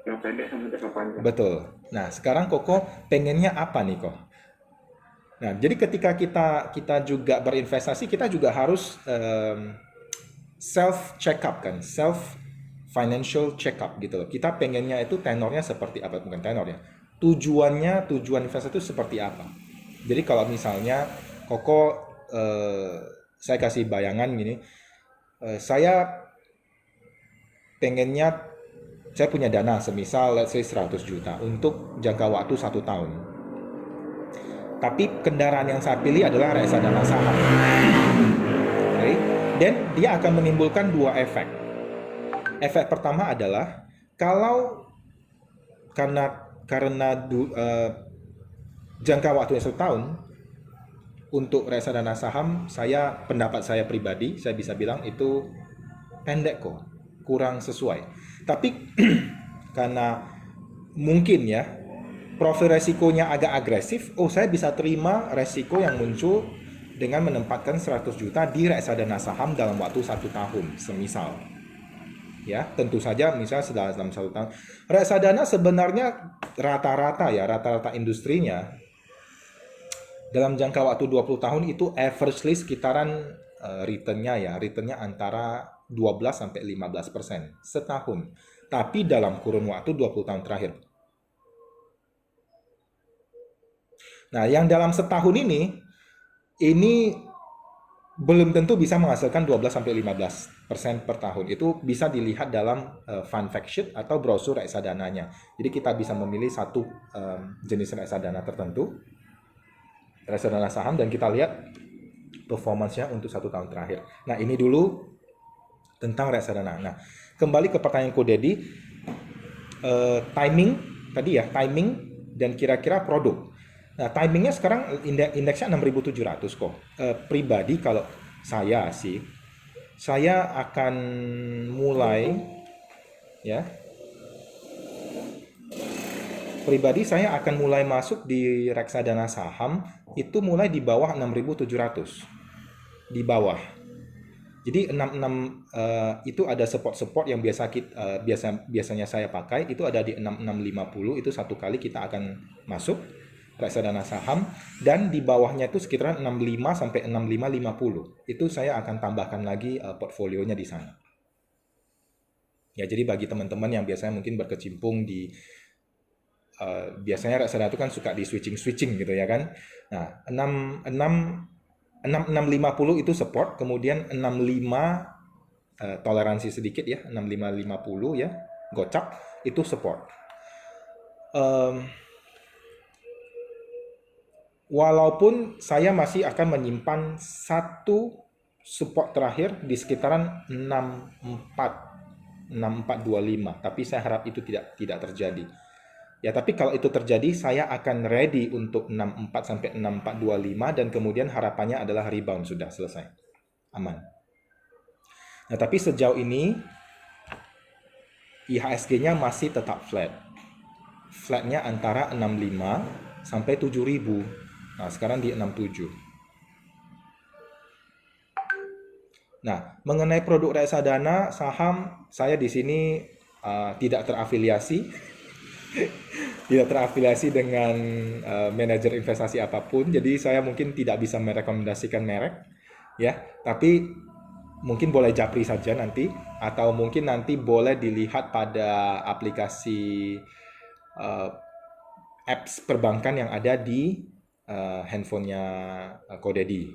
Yang pendek sama jangka panjang. Betul. Nah, sekarang Koko pengennya apa nih, Kok? Nah, jadi ketika kita juga berinvestasi, kita juga harus self check up kan, self financial check up gitu loh. Kita pengennya itu tenornya seperti apa? Bukan tenor ya. Tujuan investasi itu seperti apa? Jadi kalau misalnya Koko, saya kasih bayangan gini, saya pengennya, saya punya dana semisal let's say 100 juta untuk jangka waktu 1 tahun. Tapi kendaraan yang saya pilih adalah reksadana saham. Okay? Dan dia akan menimbulkan 2 efek. Efek pertama adalah kalau karena jangka waktunya 1 tahun untuk reksadana saham, pendapat saya pribadi, saya bisa bilang itu pendek kok. kurang sesuai. Tapi karena mungkin ya profil resikonya agak agresif, saya bisa terima resiko yang muncul dengan menempatkan 100 juta di reksadana saham dalam waktu 1 tahun, semisal. Ya, tentu saja misalnya dalam 1 tahun. Reksadana sebenarnya rata-rata industrinya dalam jangka waktu 20 tahun itu averagely sekitaran returnnya antara 12-15% setahun. Tapi dalam kurun waktu 20 tahun terakhir. Nah, yang dalam setahun ini belum tentu bisa menghasilkan 12-15% per tahun. Itu bisa dilihat dalam fund fact sheet atau brosur reksadananya. Jadi kita bisa memilih satu jenis reksadana tertentu, reksadana saham, dan kita lihat performance-nya untuk 1 tahun terakhir. Nah, ini dulu tentang reksadana. Nah, kembali ke pertanyaan Ko Dedi, timing dan kira-kira produk. Nah, timingnya sekarang indeksnya 6.700 kok. Pribadi kalau saya akan mulai masuk di reksadana saham itu mulai di bawah 6.700. Di bawah. Jadi 66 itu ada support yang biasanya saya pakai, itu ada di 6650, itu satu kali kita akan masuk reksadana saham, dan di bawahnya itu sekitaran 65 sampai 6550. Itu saya akan tambahkan lagi portfolionya di sana. Ya, jadi bagi teman-teman yang biasanya mungkin berkecimpung di biasanya reksadana itu kan suka di switching gitu ya kan. Nah, 6550 itu support, kemudian 65 toleransi sedikit ya, 6550 ya, gocap itu support. Walaupun saya masih akan menyimpan satu support terakhir di sekitaran 6425, tapi saya harap itu tidak terjadi. Ya, tapi kalau itu terjadi, saya akan ready untuk 64 sampai 6425, dan kemudian harapannya adalah rebound, sudah selesai. Aman. Nah, tapi sejauh ini IHSG-nya masih tetap flat. Flatnya antara 65 sampai 7000. Nah, sekarang di 67. Nah, mengenai produk reksadana saham, saya di sini tidak terafiliasi. Tidak terafiliasi dengan manajer investasi apapun. Jadi saya mungkin tidak bisa merekomendasikan merek, ya. Tapi mungkin boleh japri saja nanti, atau mungkin nanti boleh dilihat pada aplikasi apps perbankan yang ada di handphonenya Ko Dedi.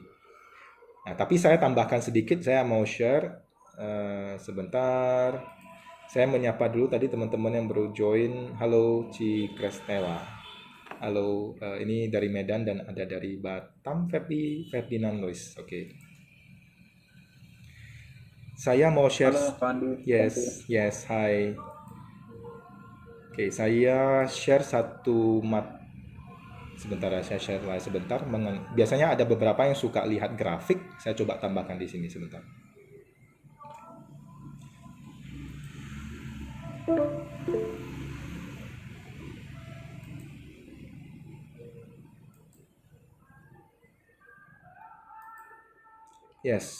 Nah, tapi saya tambahkan sedikit, saya mau share sebentar. Saya menyapa dulu tadi teman-teman yang baru join. Halo Ci Krestela. Halo, ini dari Medan dan ada dari Batam, Ferdinand Lois. Oke. Saya mau share. Halo, Pandu. Yes, hi. Oke, saya share satu sebentar ya, saya share live sebentar. Biasanya ada beberapa yang suka lihat grafik, saya coba tambahkan di sini sebentar. Yes.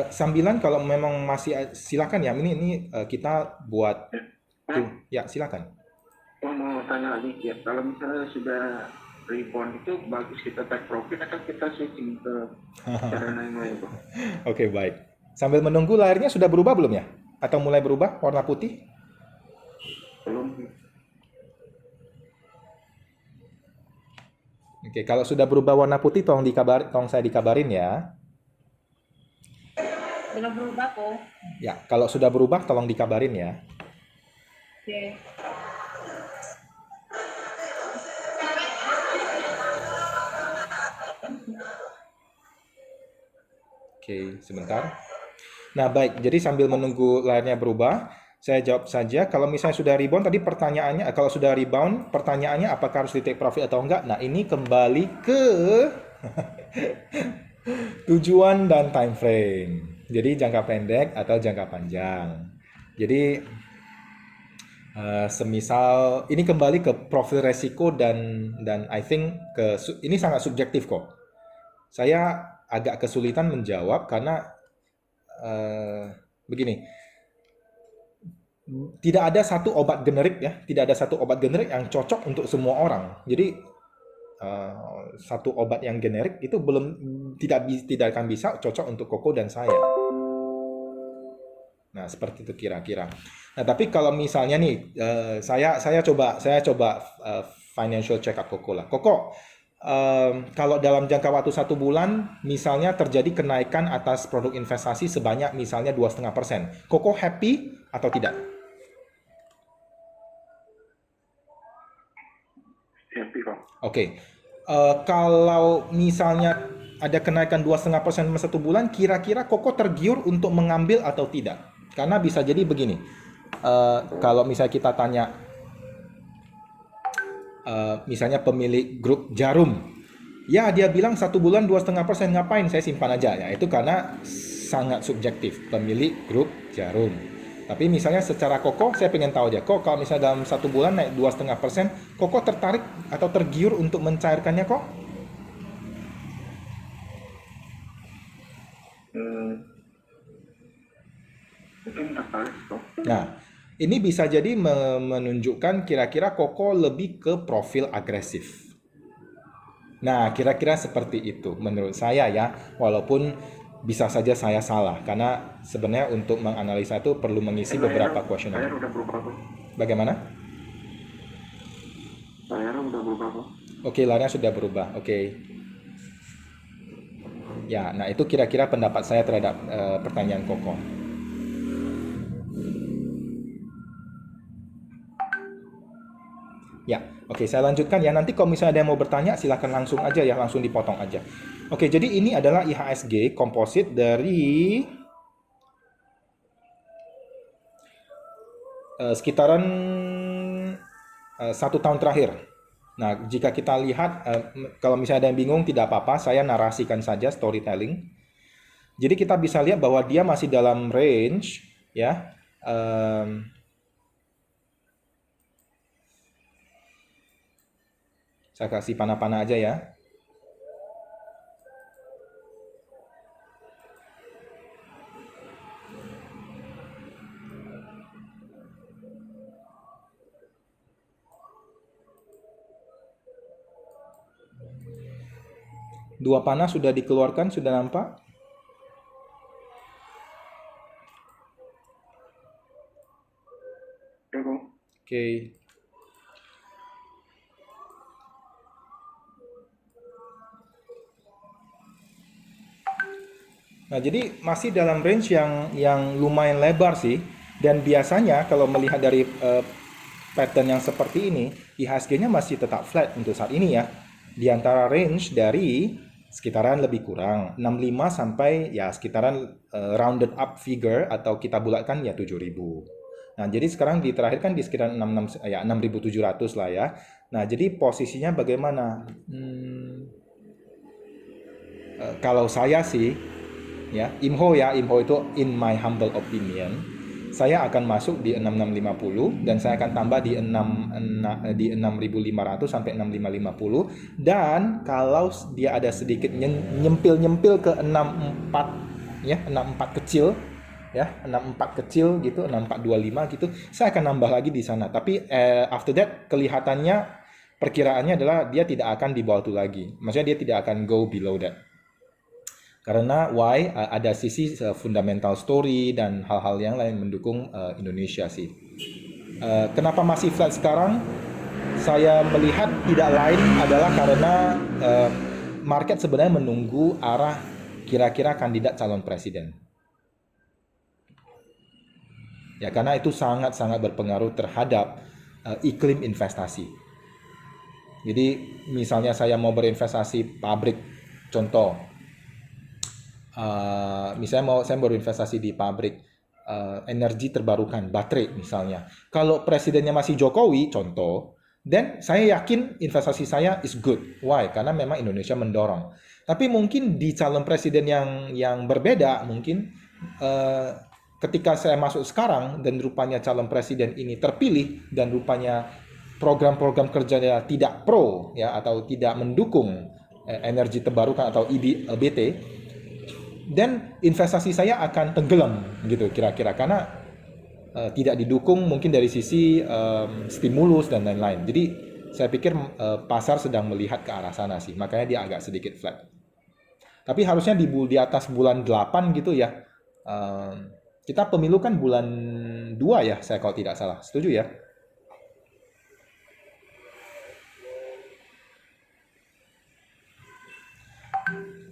Sambilan kalau memang masih silakan ya. Ini kita buat ya, silakan. Mau tanya lagi ya, kalau misalnya sudah rebound itu bagus kita take profit atau kita switching ke cara yang lain, Bro? Oke, baik. Sambil menunggu, layarnya sudah berubah belum ya? Atau mulai berubah warna putih? Belum. Oke, kalau sudah berubah warna putih tolong saya dikabarin ya. Belum berubah kok. Ya, kalau sudah berubah tolong dikabarin ya. Oke. Oke, sebentar. Nah, baik. Jadi sambil menunggu layarnya berubah, saya jawab saja. Kalau misalnya sudah rebound, tadi pertanyaannya, kalau sudah rebound, pertanyaannya apakah harus di take profit atau enggak? Nah, ini kembali ke Tujuan dan time frame. Jadi jangka pendek atau jangka panjang. Jadi semisal ini kembali ke profil resiko dan I think ini sangat subjektif kok. Saya agak kesulitan menjawab karena begini, tidak ada satu obat generik ya, tidak ada satu obat generik yang cocok untuk semua orang. Jadi satu obat yang generik itu tidak akan bisa cocok untuk Koko dan saya. Nah, seperti itu kira-kira. Nah, tapi kalau misalnya nih saya coba financial check up Koko lah. Koko, kalau dalam jangka waktu 1 bulan misalnya terjadi kenaikan atas produk investasi sebanyak misalnya 2,5%. Koko happy atau tidak? Happy kok. Oke. Kalau misalnya ada kenaikan 2,5% dalam 1 bulan, kira-kira Koko tergiur untuk mengambil atau tidak? Karena bisa jadi begini. Kalau misalnya kita tanya misalnya pemilik grup Jarum, ya dia bilang 1 bulan 2,5%, ngapain saya simpan aja ya. Itu karena sangat subjektif pemilik grup Jarum. Tapi misalnya secara Koko, saya pengen tahu aja, kok kalau misalnya dalam 1 bulan naik 2,5%, Koko tertarik atau tergiur untuk mencairkannya kok? Mungkin tertarik kok. Nah, ini bisa jadi menunjukkan kira-kira Koko lebih ke profil agresif. Nah, kira-kira seperti itu menurut saya ya, walaupun bisa saja saya salah, karena sebenarnya untuk menganalisa itu perlu mengisi beberapa Layar kuesioner. udah berubah kok. Bagaimana? Layar udah berubah kok. Oke, layarnya sudah berubah. Oke. Ya, nah itu kira-kira pendapat saya terhadap pertanyaan Koko. Ya, oke, saya lanjutkan ya. Nanti kalau misalnya ada yang mau bertanya, silakan langsung aja ya, langsung dipotong aja. Oke, jadi ini adalah IHSG komposit dari sekitaran 1 tahun terakhir. Nah, jika kita lihat, kalau misalnya ada yang bingung, tidak apa-apa, saya narasikan saja storytelling. Jadi kita bisa lihat bahwa dia masih dalam range, ya. Saya kasih panah-panah aja ya. Dua panah sudah dikeluarkan, sudah nampak? Udah kok. Oke. Nah, jadi masih dalam range yang lumayan lebar sih. Dan biasanya kalau melihat dari pattern yang seperti ini, IHSG-nya masih tetap flat untuk saat ini ya. Di antara range dari sekitaran lebih kurang 65 sampai ya sekitaran rounded up figure atau kita bulatkan ya 7.000. Nah, jadi sekarang di terakhir kan di sekitaran 6.700 lah ya. Nah, jadi posisinya bagaimana? Kalau saya sih ya, IMHO itu in my humble opinion, saya akan masuk di 6650 dan saya akan tambah di 6500 sampai 6550, dan kalau dia ada sedikit nyempil ke 64 ya, 64 kecil ya, 64 kecil gitu, 6425 gitu, saya akan nambah lagi di sana. Tapi after that kelihatannya perkiraannya adalah dia tidak akan di bawah itu lagi. Maksudnya dia tidak akan go below that. Karena why? Ada sisi fundamental story dan hal-hal yang lain mendukung Indonesia sih. Kenapa masih flat sekarang? Saya melihat tidak lain adalah karena market sebenarnya menunggu arah kira-kira kandidat calon presiden. Ya, karena itu sangat-sangat berpengaruh terhadap iklim investasi. Jadi misalnya saya mau berinvestasi pabrik, contoh. Misalnya saya berinvestasi di pabrik energi terbarukan, baterai misalnya. Kalau presidennya masih Jokowi, contoh, dan saya yakin investasi saya is good. Why? Karena memang Indonesia mendorong. Tapi mungkin di calon presiden yang berbeda, mungkin eh, ketika saya masuk sekarang dan rupanya calon presiden ini terpilih dan rupanya program-program kerjanya tidak pro ya atau tidak mendukung energi terbarukan atau EBT, dan investasi saya akan tenggelam gitu kira-kira karena tidak didukung mungkin dari sisi stimulus dan lain-lain. Jadi saya pikir pasar sedang melihat ke arah sana sih, makanya dia agak sedikit flat. Tapi harusnya di atas bulan 8 gitu ya. Kita pemilu kan bulan 2 ya, saya kalau tidak salah. Setuju ya?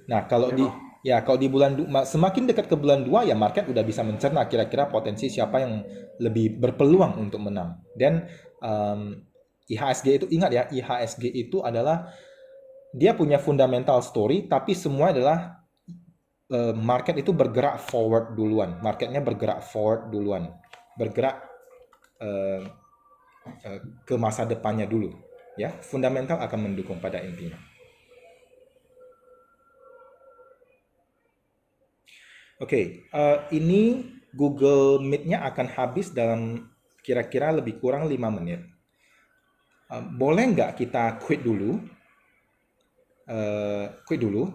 Nah, kalau di semakin dekat ke bulan 2 ya market udah bisa mencerna kira-kira potensi siapa yang lebih berpeluang untuk menang. Dan IHSG itu ingat ya, IHSG itu adalah dia punya fundamental story tapi semua adalah market itu bergerak forward duluan. Marketnya bergerak forward duluan. Bergerak ke masa depannya dulu. Ya, fundamental akan mendukung pada intinya. Oke, ini Google Meet-nya akan habis dalam kira-kira lebih kurang 5 menit. Boleh nggak kita quit dulu?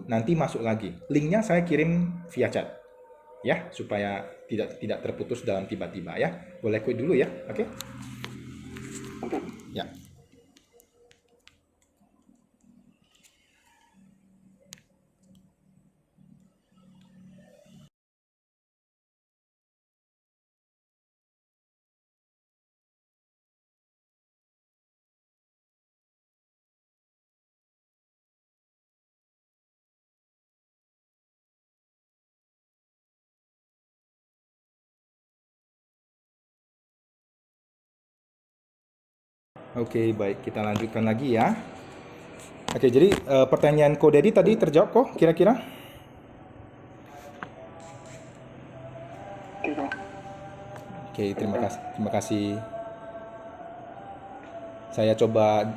Nanti masuk lagi. Linknya saya kirim via chat, ya, supaya tidak terputus dalam tiba-tiba ya. Boleh quit dulu ya, oke? Ya. Oke, baik, kita lanjutkan lagi ya. Oke, jadi pertanyaan Ko Dedi tadi terjawab kok kira-kira? Oke, terima kasih. Saya coba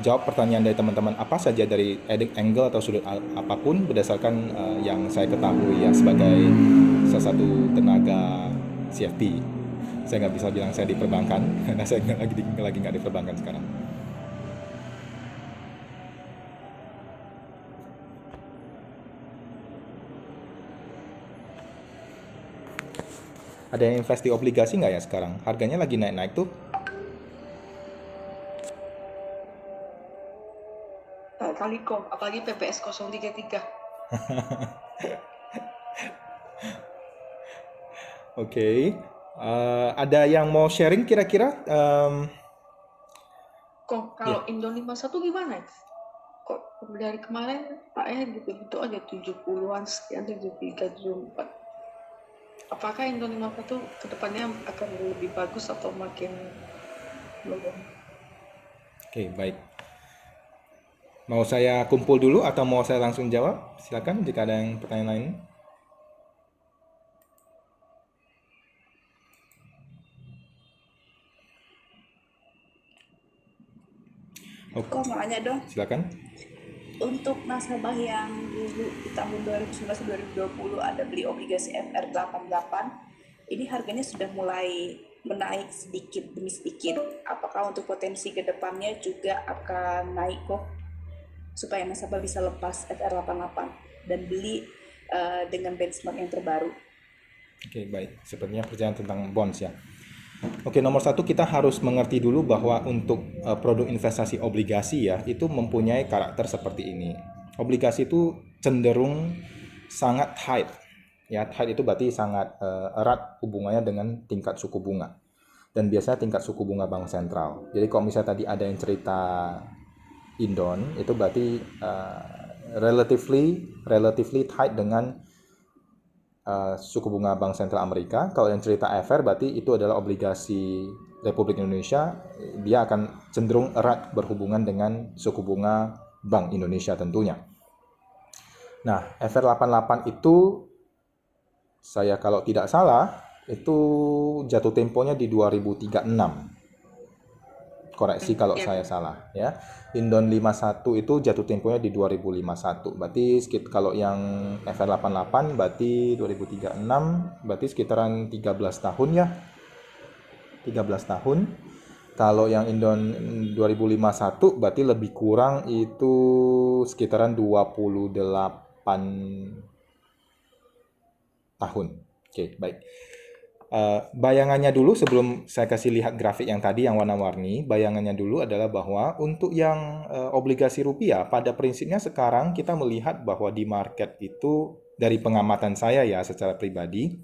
jawab pertanyaan dari teman-teman apa saja dari angle atau sudut apapun berdasarkan yang saya ketahui ya sebagai salah satu tenaga CFP. Saya nggak bisa bilang saya di perbankan karena saya lagi nggak di perbankan sekarang. Ada yang invest di obligasi nggak ya sekarang? Harganya lagi naik-naik tuh. Kali kok, apalagi PPS 033. Oke. Ada yang mau sharing kira-kira? Kok kalau Indo 51 gimana? Kok dari kemarin Pak gitu aja 70-an sekian 73 74. Apakah Indo 51 kedepannya akan lebih bagus atau makin belum? Oke, baik. Mau saya kumpul dulu atau mau saya langsung jawab? Silakan jika ada yang pertanyaan lain. Kok mau nanya dong, Silakan. untuk nasabah yang dulu di tahun 2019-2020 ada beli obligasi FR88, ini harganya sudah mulai menaik sedikit demi sedikit. Apakah untuk potensi ke depannya juga akan naik kok? Supaya nasabah bisa lepas FR88 dan beli dengan benchmark yang terbaru. Oke, baik. Sepertinya pertanyaan tentang bonds ya. Oke, nomor satu kita harus mengerti dulu bahwa untuk produk investasi obligasi ya, itu mempunyai karakter seperti ini. Obligasi itu cenderung sangat tight. Ya, tight itu berarti sangat erat hubungannya dengan tingkat suku bunga. Dan biasanya tingkat suku bunga bank sentral. Jadi kalau misalnya tadi ada yang cerita Indon, itu berarti relatively tight dengan suku bunga Bank Sentral Amerika. Kalau yang cerita FR berarti itu adalah obligasi Republik Indonesia. Dia akan cenderung erat berhubungan dengan suku bunga Bank Indonesia tentunya. Nah, FR88 itu saya kalau tidak salah itu jatuh temponya di 2036. Koreksi kalau Iya. saya salah ya. Indon 51 itu jatuh temponya di 2051. Berarti kalau yang FR88 berarti 2036, berarti sekitaran 13 tahun ya. 13 tahun. Kalau yang Indon 2051 berarti lebih kurang itu sekitaran 28 tahun. Oke, baik. Bayangannya dulu sebelum saya kasih lihat grafik yang tadi yang warna-warni, bayangannya dulu adalah bahwa untuk yang obligasi rupiah, pada prinsipnya sekarang kita melihat bahwa di market itu, dari pengamatan saya ya secara pribadi,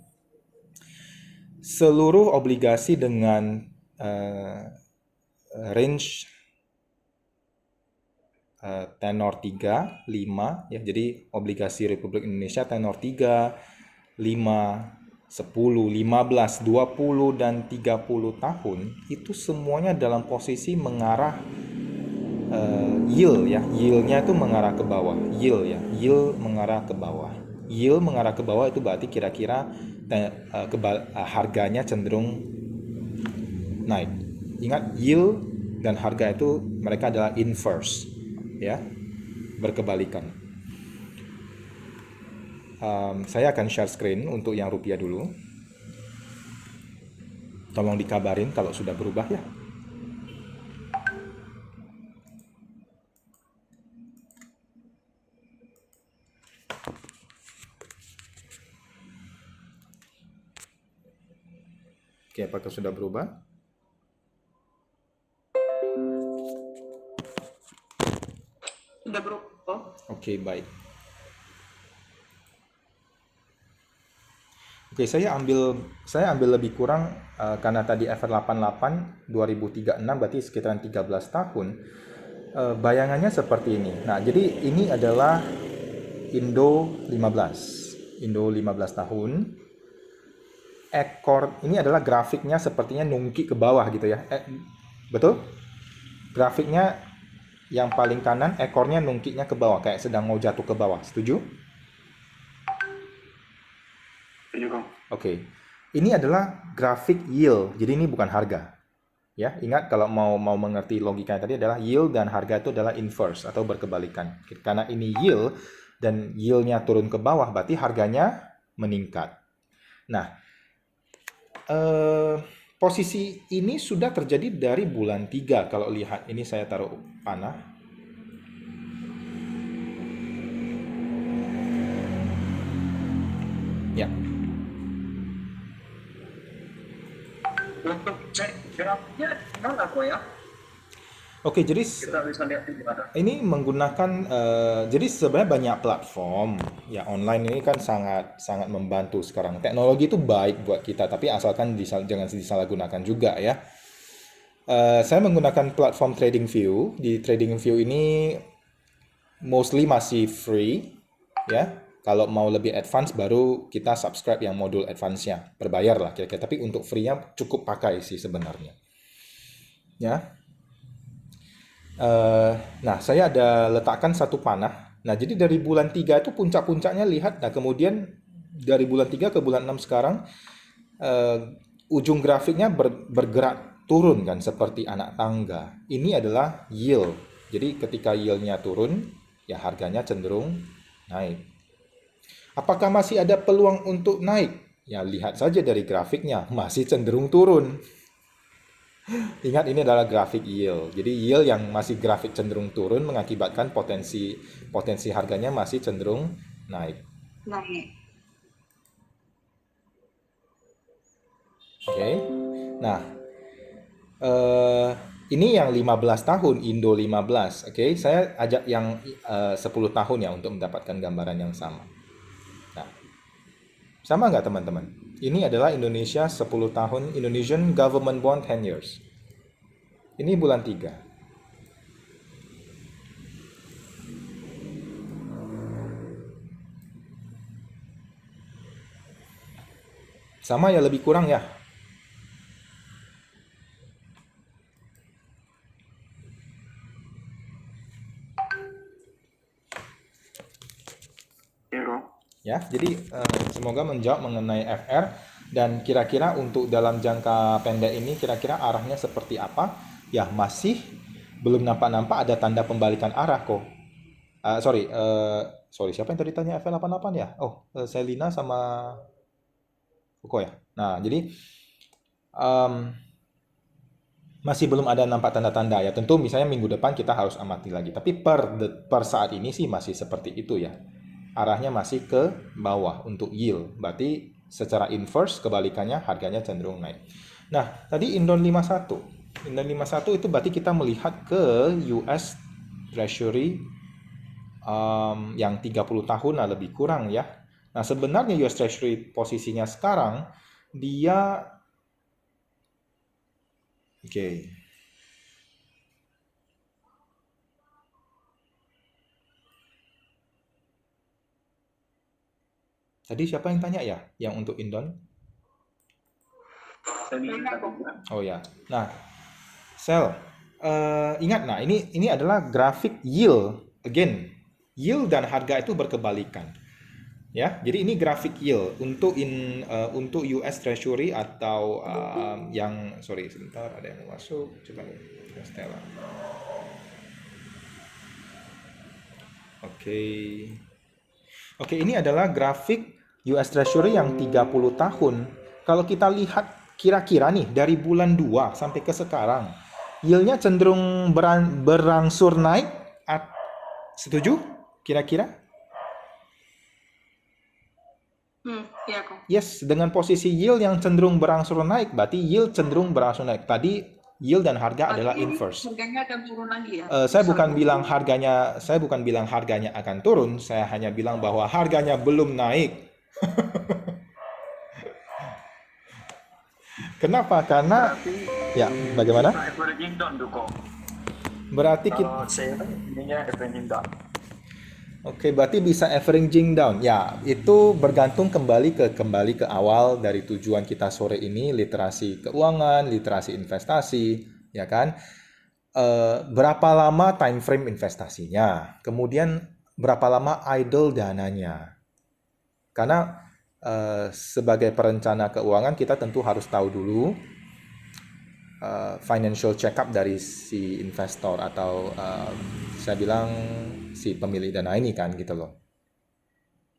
seluruh obligasi dengan range tenor 3, 5, ya, jadi obligasi Republik Indonesia tenor 3, 5, 10, 15, 20, dan 30 tahun itu semuanya dalam posisi mengarah yield ya. Yieldnya itu mengarah ke bawah. Yield ya. Yield mengarah ke bawah. Yield mengarah ke bawah itu berarti kira-kira harganya cenderung naik. Ingat, yield dan harga itu mereka adalah inverse ya. Berkebalikan. Saya akan share screen untuk yang rupiah dulu. Tolong dikabarin kalau sudah berubah ya. Oke, apakah sudah berubah? Sudah berubah. Oke, baik. Oke, saya ambil lebih kurang karena tadi FR88 2036 berarti sekitaran 13 tahun. Bayangannya seperti ini. Nah, jadi ini adalah Indo 15. Indo 15 tahun. Ekor ini adalah grafiknya sepertinya nungki ke bawah gitu ya. Betul? Grafiknya yang paling kanan ekornya nungkinya ke bawah kayak sedang mau jatuh ke bawah. Setuju? Oke. Ini adalah grafik yield. Jadi ini bukan harga. Ya, ingat kalau mau mengerti logikanya tadi adalah yield dan harga itu adalah inverse atau berkebalikan. Karena ini yield dan yieldnya turun ke bawah berarti harganya meningkat. Nah, posisi ini sudah terjadi dari bulan 3. Kalau lihat ini saya taruh panah. Ya. Untuk cek grafiknya gimana kok ya? Oke, jadi Kita bisa lihat di mana. ini menggunakan jadi sebenarnya banyak platform ya online ini kan sangat membantu sekarang. Teknologi itu baik buat kita, tapi asalkan jangan disalahgunakan juga ya. Saya menggunakan platform TradingView. Di TradingView ini mostly masih free ya. Kalau mau lebih advance baru kita subscribe yang modul advance-nya, berbayar lah kira-kira. Tapi untuk free-nya cukup pakai sih sebenarnya. Ya. Nah, saya ada letakkan satu panah. Nah, jadi dari bulan 3 itu puncak-puncaknya lihat. Nah, kemudian dari bulan 3 ke bulan 6 sekarang ujung grafiknya bergerak turun kan seperti anak tangga. Ini adalah yield. Jadi ketika yieldnya turun, ya harganya cenderung naik. Apakah masih ada peluang untuk naik? Ya, lihat saja dari grafiknya, masih cenderung turun. Ingat ini adalah grafik yield. Jadi yield yang masih grafik cenderung turun mengakibatkan potensi harganya masih cenderung naik. Oke. Nah, ini yang 15 tahun Indo 15. Oke, saya ajak yang 10 tahun ya untuk mendapatkan gambaran yang sama. Nah, sama nggak teman-teman? Ini adalah Indonesia 10 tahun, Indonesian Government Bond 10 years. Ini bulan 3. Sama ya, lebih kurang ya. Ya, jadi semoga menjawab mengenai FR dan kira-kira untuk dalam jangka pendek ini kira-kira arahnya seperti apa. ya masih belum nampak-nampak ada tanda pembalikan arah kok. Sorry, siapa yang tadi tanya FL88 ya? Oh, Selina sama Fuko ya. Nah, jadi um, masih belum ada nampak tanda-tanda ya. Tentu misalnya minggu depan kita harus amati lagi. Tapi per saat ini sih masih seperti itu ya. Arahnya masih ke bawah untuk yield. Berarti secara inverse kebalikannya harganya cenderung naik. Nah, tadi Indon 51. Indon 51 itu berarti kita melihat ke US Treasury yang 30 tahun lah lebih kurang ya. Nah, sebenarnya US Treasury posisinya sekarang dia oke. Tadi siapa yang tanya ya? Yang untuk Indon? Tadi tadi bilang, Oh ya. Nah, Sel, ingat nah ini adalah grafik yield. Again, yield dan harga itu berkebalikan. Ya, jadi ini grafik yield untuk US Treasury atau yang sorry sebentar ada yang mau masuk. Coba nih, Stella. Oke. Oke, ini adalah grafik US Treasury yang 30 tahun. Kalau kita lihat kira-kira nih dari bulan 2 sampai ke sekarang, yieldnya cenderung berangsur naik. Setuju? Kira-kira? Iya kok. Yes, dengan posisi yield yang cenderung berangsur naik, berarti yield cenderung berangsur naik. Tadi yield dan harga adalah inverse. Harganya akan turun lagi ya. Saya bukan bilang harganya akan turun, saya hanya bilang bahwa harganya belum naik. Kenapa? Karena ya, bagaimana? averaging down tuh kok. Berarti kita Kalau saya ininya averaging down. Oke, berarti bisa averaging down. Ya, itu bergantung kembali ke awal dari tujuan kita sore ini, literasi keuangan, literasi investasi, ya kan? Berapa lama time frame investasinya? Kemudian berapa lama idle dananya? Karena sebagai perencana keuangan kita tentu harus tahu dulu financial check-up dari si investor atau saya bilang si pemilik dana ini kan gitu loh.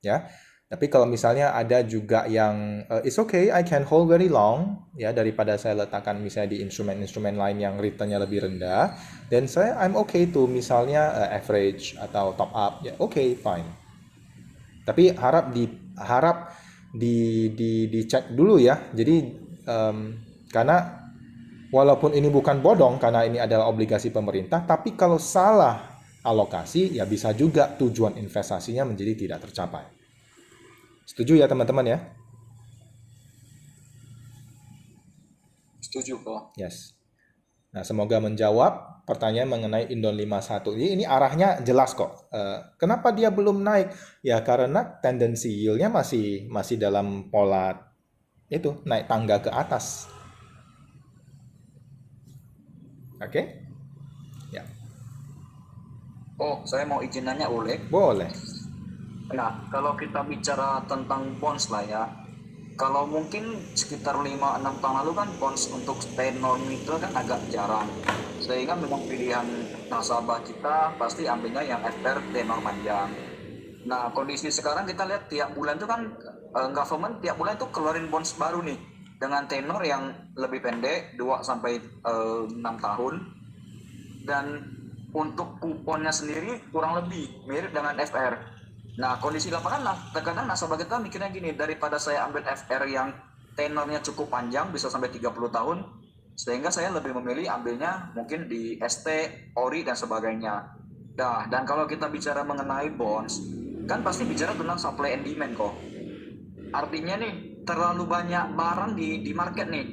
Ya. Tapi kalau misalnya ada juga yang it's okay, I can hold very long ya daripada saya letakkan misalnya di instrumen-instrumen lain yang returnnya lebih rendah, dan I'm okay to misalnya average atau top up ya, okay, fine. Tapi harap dicek dulu ya. Jadi karena walaupun ini bukan bodong karena ini adalah obligasi pemerintah, tapi kalau salah alokasi ya bisa juga tujuan investasinya menjadi tidak tercapai. Setuju ya teman-teman ya? Setuju kok. Yes. Nah, semoga menjawab pertanyaan mengenai Indon 51. Jadi ini arahnya jelas kok. Kenapa dia belum naik? Ya karena tendensi yield-nya masih dalam pola itu, naik tangga ke atas. Oke? Ya, Oh, saya mau izin nanya boleh? boleh. Nah, kalau kita bicara tentang bonds lah ya, kalau mungkin sekitar 5-6 tahun lalu kan bonds untuk tenor itu kan agak jarang. Sehingga memang pilihan nasabah kita pasti ambilnya yang FR tenor panjang. Nah, kondisi sekarang kita lihat tiap bulan itu kan government tiap bulan itu keluarin bonds baru nih dengan tenor yang lebih pendek 2-6 tahun, dan untuk kuponnya sendiri kurang lebih mirip dengan FR. Nah, kondisi lapangan terkadang nasabah kita mikirnya gini, daripada saya ambil FR yang tenornya cukup panjang bisa sampai 30 tahun, sehingga saya lebih memilih ambilnya mungkin di ST, ORI dan sebagainya. Nah, dan kalau kita bicara mengenai bonds, kan pasti bicara tentang supply and demand kok. Artinya nih, terlalu banyak barang di market nih,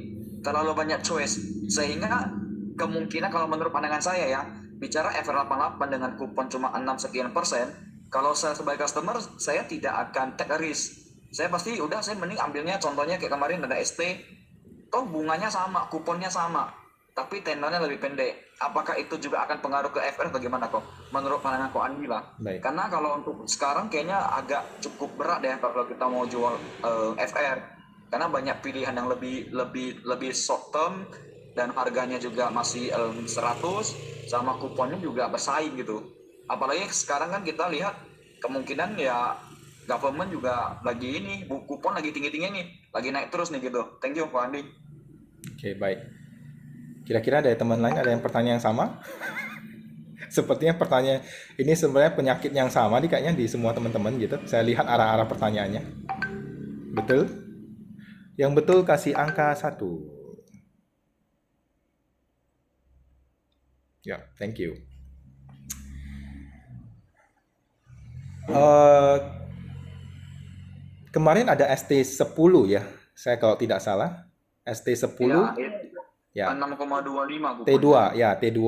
terlalu banyak choice, sehingga kemungkinan kalau menurut pandangan saya ya, bicara FR88 dengan kupon cuma 6 sekian persen, kalau saya sebagai customer, saya tidak akan take a risk. Saya pasti saya mending ambilnya contohnya kayak kemarin ada ST, toh bunganya sama, kuponnya sama, tapi tenornya lebih pendek. Apakah itu juga akan pengaruh ke FR bagaimana kok? Menurut pandangan kok Andi lah. Baik. Karena kalau untuk sekarang kayaknya agak cukup berat ya kalau kita mau jual FR. Karena banyak pilihan yang lebih short term, dan harganya juga masih 100, sama kuponnya juga bersaing gitu. Apalagi sekarang kan kita lihat kemungkinan ya government juga lagi ini, kupon lagi tinggi-tinggi nih, lagi naik terus nih gitu. Thank you Pak Andi. Oke, baik. Kira-kira ada teman lain ada yang pertanyaan yang sama? Sepertinya pertanyaan ini sebenarnya penyakit yang sama nih kayaknya di semua teman-teman gitu. Saya lihat arah-arah pertanyaannya. Betul? Yang betul kasih angka 1. Ya, thank you. Kemarin ada ST10 ya. Saya kalau tidak salah. ST10 Ya, ya. 6,25 kuponnya. T2 ya, T2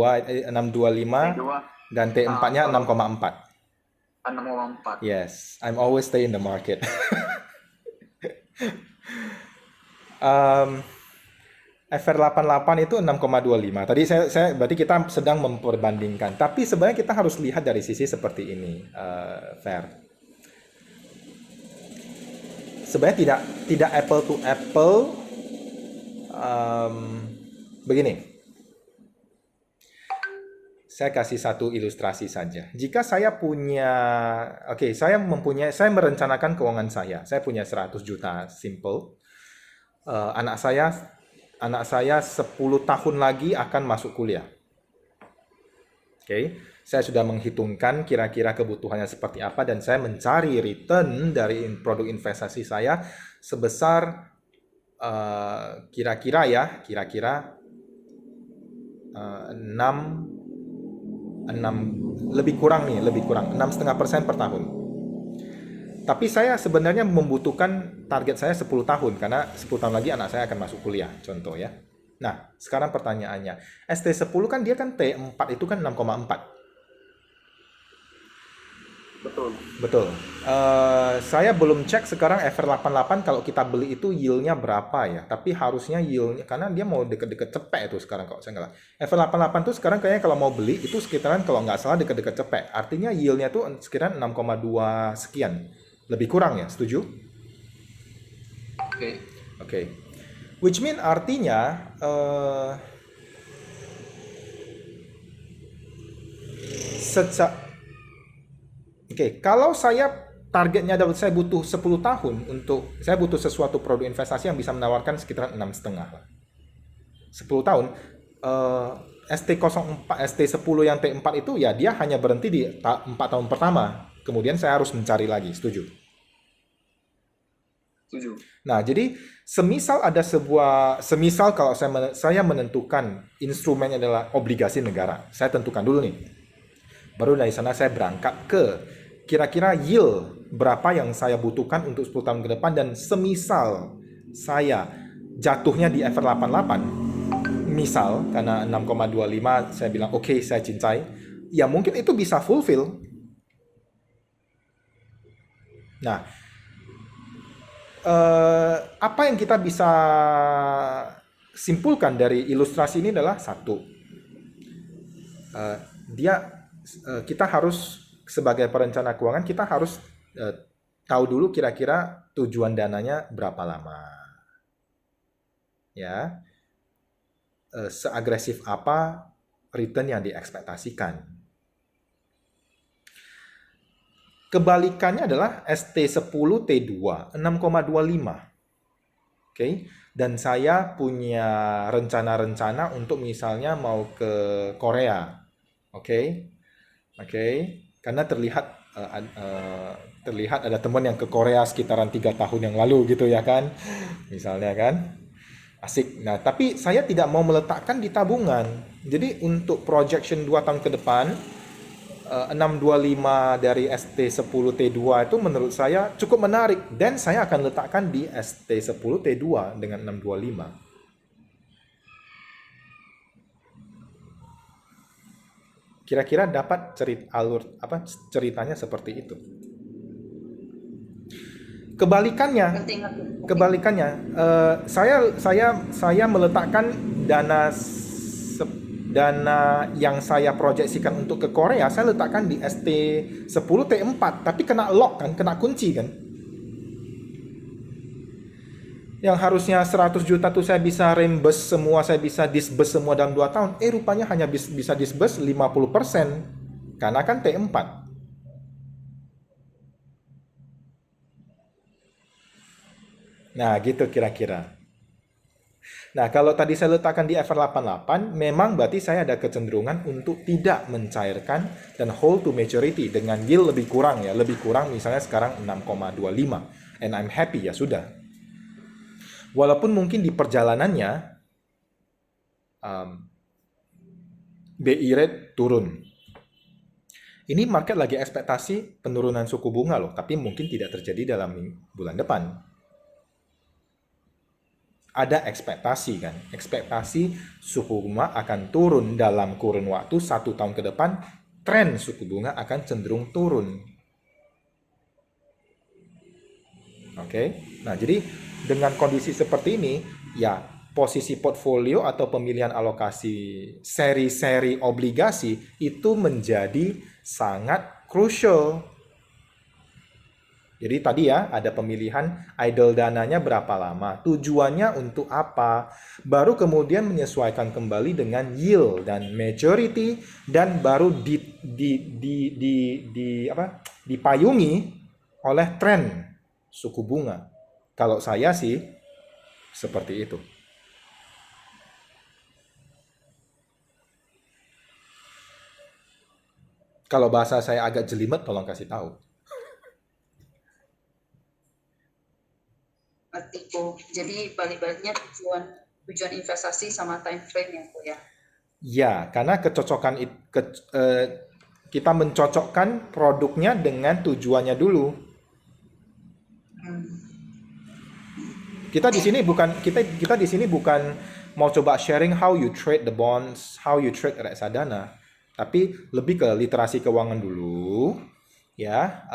625 T2 dan T4-nya 6,4. 6,4. Yes, I'm always stay in the market. FR88 itu 6,25. Tadi saya berarti kita sedang memperbandingkan. Tapi sebenarnya kita harus lihat dari sisi seperti ini, Fer. Sebenarnya tidak apple to apple. Begini. Saya kasih satu ilustrasi saja. Jika saya punya, saya merencanakan keuangan saya. Saya punya 100 juta simple. Anak saya 10 tahun lagi akan masuk kuliah. Saya sudah menghitungkan kira-kira kebutuhannya seperti apa dan saya mencari return dari produk investasi saya sebesar kira-kira 6 lebih kurang 6,5% per tahun. Tapi saya sebenarnya membutuhkan target saya 10 tahun karena 10 tahun lagi anak saya akan masuk kuliah, contoh ya. Nah, sekarang pertanyaannya, ST10 kan dia kan T4 itu kan 6,4. Betul. Saya belum cek sekarang FR88 kalau kita beli itu yield-nya berapa ya. Tapi harusnya yield-nya, karena dia mau deket-deket cepek itu sekarang kalau saya nggak salah. FR88 tuh sekarang kayaknya kalau mau beli itu sekitaran kalau nggak salah deket-deket cepek. Artinya yield-nya tuh sekitaran 6,2 sekian. Lebih kurang ya, setuju? Oke. Which mean artinya kalau saya targetnya saya butuh 10 tahun saya butuh sesuatu produk investasi yang bisa menawarkan sekitaran 6,5 lah. 10 tahun ST04, ST10 yang T4 itu ya dia hanya berhenti di 4 tahun pertama. Kemudian saya harus mencari lagi, setuju? Setuju. Nah, jadi semisal kalau saya menentukan instrumennya adalah obligasi negara. Saya tentukan dulu nih. Baru dari sana saya berangkat ke kira-kira yield berapa yang saya butuhkan untuk 10 tahun ke depan dan semisal saya jatuhnya di FR88 misal karena 6,25 saya bilang oke, saya cintai, ya mungkin itu bisa fulfill. Nah, apa yang kita bisa simpulkan dari ilustrasi ini adalah satu, kita harus sebagai perencana keuangan kita harus tahu dulu kira-kira tujuan dananya berapa lama, ya, seagresif apa return yang diekspektasikan. Kebalikannya adalah ST10 T2 6,25. Dan saya punya rencana-rencana untuk misalnya mau ke Korea. Karena terlihat ada teman yang ke Korea sekitaran 3 tahun yang lalu gitu ya kan. Misalnya kan. Asik. Nah, tapi saya tidak mau meletakkan di tabungan. Jadi untuk projection 2 tahun ke depan 625 dari ST10 T2 itu menurut saya cukup menarik dan saya akan letakkan di ST10 T2 dengan 625. Kira-kira dapat ceritanya seperti itu. Kebalikannya, saya meletakkan dana yang saya proyeksikan untuk ke Korea, saya letakkan di ST10 T4, tapi kena lock kan, kena kunci kan. Yang harusnya 100 juta tuh saya bisa reimburse semua, saya bisa disburse semua dalam 2 tahun. Rupanya hanya bisa disburse 50%. Karena kan T4. Nah, gitu kira-kira. Nah, kalau tadi saya letakkan di FR88, memang berarti saya ada kecenderungan untuk tidak mencairkan dan hold to maturity dengan yield lebih kurang ya. Lebih kurang misalnya sekarang 6,25. And I'm happy ya sudah. Walaupun mungkin di perjalanannya BI rate turun. Ini market lagi ekspektasi penurunan suku bunga loh, tapi mungkin tidak terjadi dalam bulan depan. Ada ekspektasi kan, ekspektasi suku bunga akan turun dalam kurun waktu 1 tahun ke depan, tren suku bunga akan cenderung turun. Oke, nah jadi dengan kondisi seperti ini, ya posisi portfolio atau pemilihan alokasi seri-seri obligasi itu menjadi sangat crucial. Jadi tadi ya ada pemilihan idle dananya berapa lama, tujuannya untuk apa, baru kemudian menyesuaikan kembali dengan yield dan maturity dan baru dipayungi oleh tren suku bunga. Kalau saya sih seperti itu. Kalau bahasa saya agak jelimet, tolong kasih tahu. Jadi balik-baliknya tujuan investasi sama time frame ya, Bu ya. Ya, karena kecocokan kita mencocokkan produknya dengan tujuannya dulu. Kita di sini bukan mau coba sharing how you trade the bonds, how you trade reksadana, tapi lebih ke literasi keuangan dulu, ya.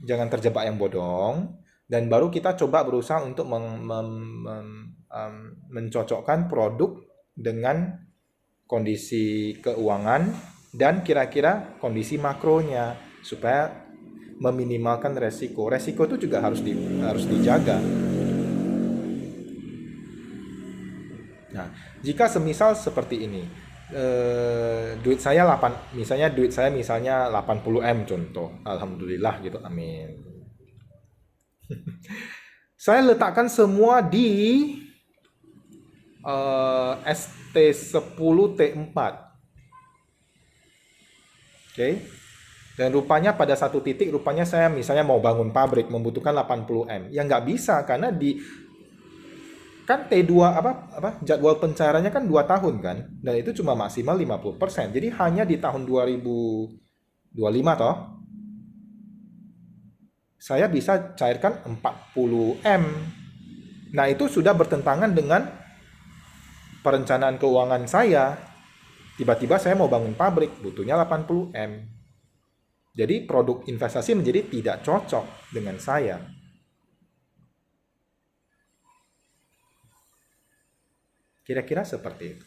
Jangan terjebak yang bodong. Dan baru kita coba berusaha untuk mencocokkan produk dengan kondisi keuangan dan kira-kira kondisi makronya supaya meminimalkan resiko. Resiko itu juga harus dijaga. Nah, jika semisal seperti ini, duit saya 80M contoh, alhamdulillah gitu, amin. Saya letakkan semua di ST10T4. Oke. Dan rupanya pada satu titik rupanya saya misalnya mau bangun pabrik membutuhkan 80M. Ya nggak bisa karena kan T2 jadwal pencairannya kan 2 tahun kan. Dan itu cuma maksimal 50%. Jadi hanya di tahun 2025 toh saya bisa cairkan 40M. Nah, itu sudah bertentangan dengan perencanaan keuangan saya. Tiba-tiba saya mau bangun pabrik, butuhnya 80M. Jadi produk investasi menjadi tidak cocok dengan saya. Kira-kira seperti itu.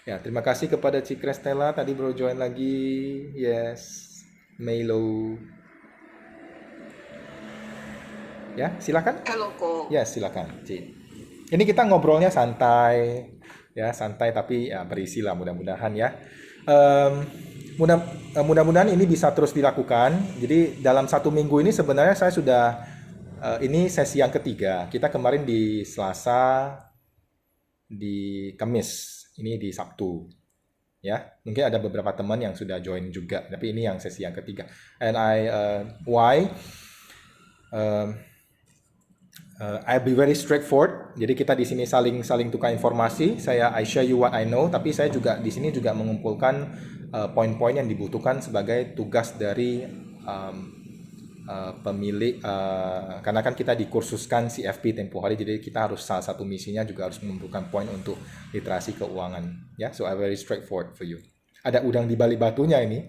Ya, terima kasih kepada Cikres Stella tadi baru join lagi. Yes, Melo. Ya, silakan. Halo Ko. Ya, silakan, Ci. Ini kita ngobrolnya santai, ya santai tapi ya berisi lah mudah-mudahan ya. Mudah-mudahan ini bisa terus dilakukan. Jadi dalam 1 minggu ini sebenarnya saya sudah ini sesi yang ketiga. Kita kemarin di Selasa, di Kamis. Ini di Sabtu, ya mungkin ada beberapa teman yang sudah join juga, tapi ini yang sesi yang ketiga. And I'll be very straightforward. Jadi kita di sini saling tukar informasi. I share you what I know, tapi saya juga di sini juga mengumpulkan poin-poin yang dibutuhkan sebagai tugas dari pemilik, karena kan kita dikursuskan CFP tempoh hari, jadi kita harus salah satu misinya juga harus mengumpulkan poin untuk literasi keuangan, ya. So I'm very straightforward for you. Ada udang di balik batunya ini.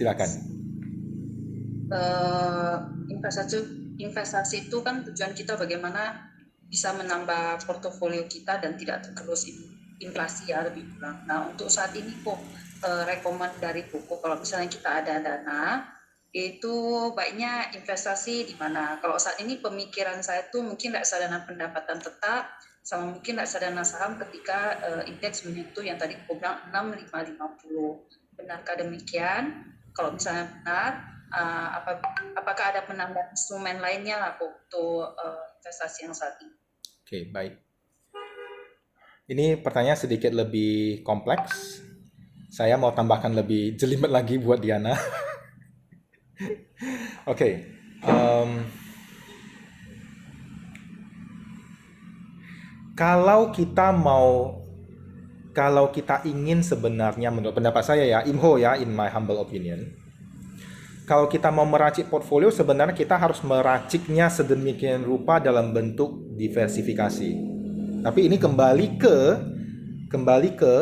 Silakan. Investasi itu kan tujuan kita bagaimana bisa menambah portofolio kita dan tidak tergerus inflasi ya lebih kurang. Nah untuk saat ini kok rekomend dari buku kalau misalnya kita ada dana itu baiknya investasi di mana. Kalau saat ini pemikiran saya tuh mungkin reksadana pendapatan tetap sama mungkin reksadana saham ketika indeks menyentuh yang tadi aku bilang 6550. Benarkah demikian? Kalau misalnya benar, apakah ada penambahan instrumen lainnya lah untuk investasi yang saat ini? Oke, baik. Ini pertanyaan sedikit lebih kompleks. Saya mau tambahkan lebih jelimet lagi buat Diana. Oke, kalau kita ingin sebenarnya menurut pendapat saya ya, IMHO ya, in my humble opinion, kalau kita mau meracik portfolio sebenarnya kita harus meraciknya sedemikian rupa dalam bentuk diversifikasi. Tapi ini kembali ke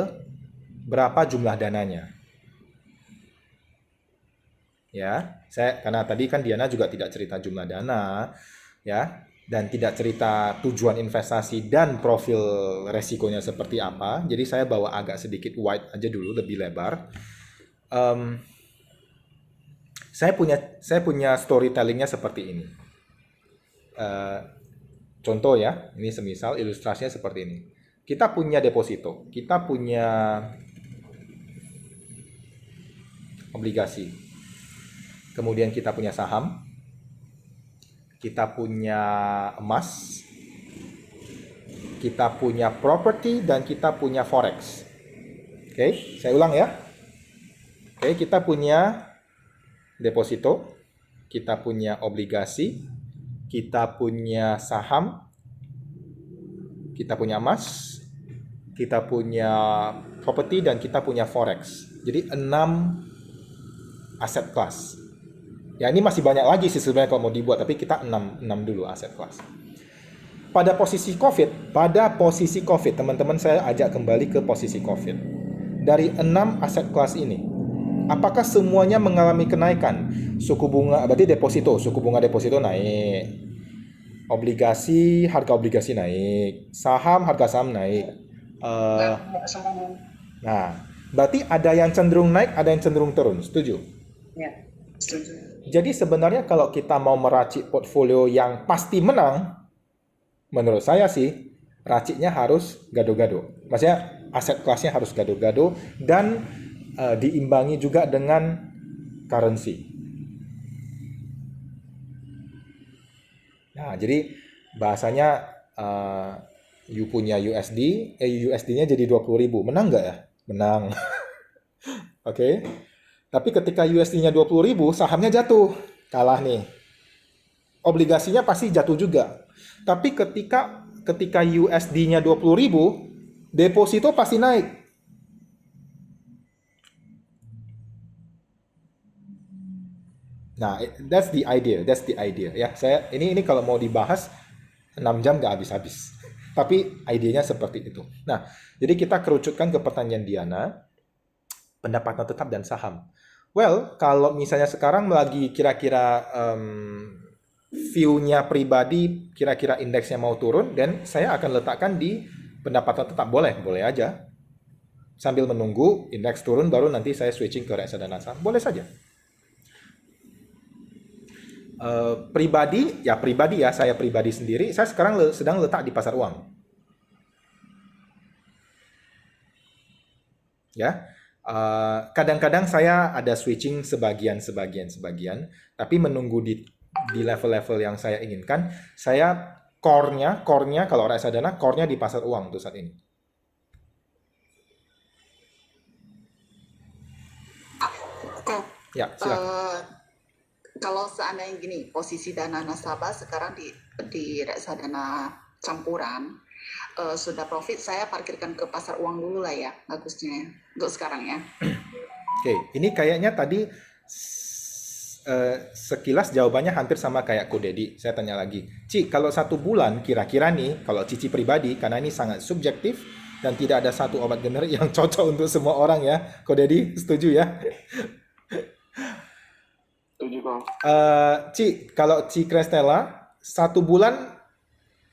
berapa jumlah dananya. Ya, karena tadi kan Diana juga tidak cerita jumlah dana, ya, dan tidak cerita tujuan investasi dan profil resikonya seperti apa. Jadi saya bawa agak sedikit wide aja dulu, lebih lebar. Saya punya storytellingnya seperti ini. Contoh ya, ini semisal ilustrasinya seperti ini. Kita punya deposito, kita punya obligasi. Kemudian kita punya saham, kita punya emas, kita punya property, dan kita punya forex. Oke, saya ulang ya. Oke, kita punya deposito, kita punya obligasi, kita punya saham, kita punya emas, kita punya property, dan kita punya forex. Jadi 6 aset kelas. Ya ini masih banyak lagi sih sebenarnya kalau mau dibuat, tapi kita 6 dulu aset kelas. Pada posisi COVID, teman-teman saya ajak kembali ke posisi COVID. Dari 6 aset kelas ini, apakah semuanya mengalami kenaikan? Suku bunga, berarti suku bunga deposito naik. Obligasi, harga obligasi naik. Saham, harga saham naik. Nah, berarti ada yang cenderung naik, ada yang cenderung turun. Setuju? Ya, setuju. Jadi sebenarnya kalau kita mau meracik portfolio yang pasti menang, menurut saya sih raciknya harus gado-gado. Maksudnya aset kelasnya harus gado-gado dan diimbangi juga dengan currency. Nah, jadi bahasanya you punya USD-nya jadi 20.000. Menang nggak ya? Menang. Oke. Tapi ketika USD-nya 20.000, sahamnya jatuh. Kalah nih. Obligasinya pasti jatuh juga. Tapi ketika USD-nya 20.000, deposito pasti naik. Nah, that's the idea. Ya, ini kalau mau dibahas 6 jam nggak habis-habis. Tapi idenya seperti itu. Nah, jadi kita kerucutkan ke pertanyaan Diana, pendapatan tetap dan saham. Well, kalau misalnya sekarang lagi kira-kira view-nya pribadi, kira-kira indeksnya mau turun, dan saya akan letakkan di pendapatan tetap. Boleh aja. Sambil menunggu indeks turun, baru nanti saya switching ke reksadana saham. Boleh saja. Pribadi ya, saya pribadi sendiri, saya sekarang sedang letak di pasar uang. Ya. Kadang-kadang saya ada switching sebagian, tapi menunggu di level-level yang saya inginkan. Saya core-nya kalau reksadana, core-nya di pasar uang untuk saat ini. Ya, silakan. Kalau seandainya gini, posisi dana nasabah sekarang di reksadana campuran, sudah profit, saya parkirkan ke pasar uang dulu lah ya, bagusnya untuk sekarang ya. Oke, ini kayaknya tadi sekilas jawabannya hampir sama kayak Ko Dedi. Saya tanya lagi, Ci, kalau 1 bulan kira-kira nih, kalau Cici pribadi, karena ini sangat subjektif dan tidak ada satu obat generik yang cocok untuk semua orang ya, Ko Dedi, setuju ya? Setuju Bang. Ci, kalau Ci Krestella 1 bulan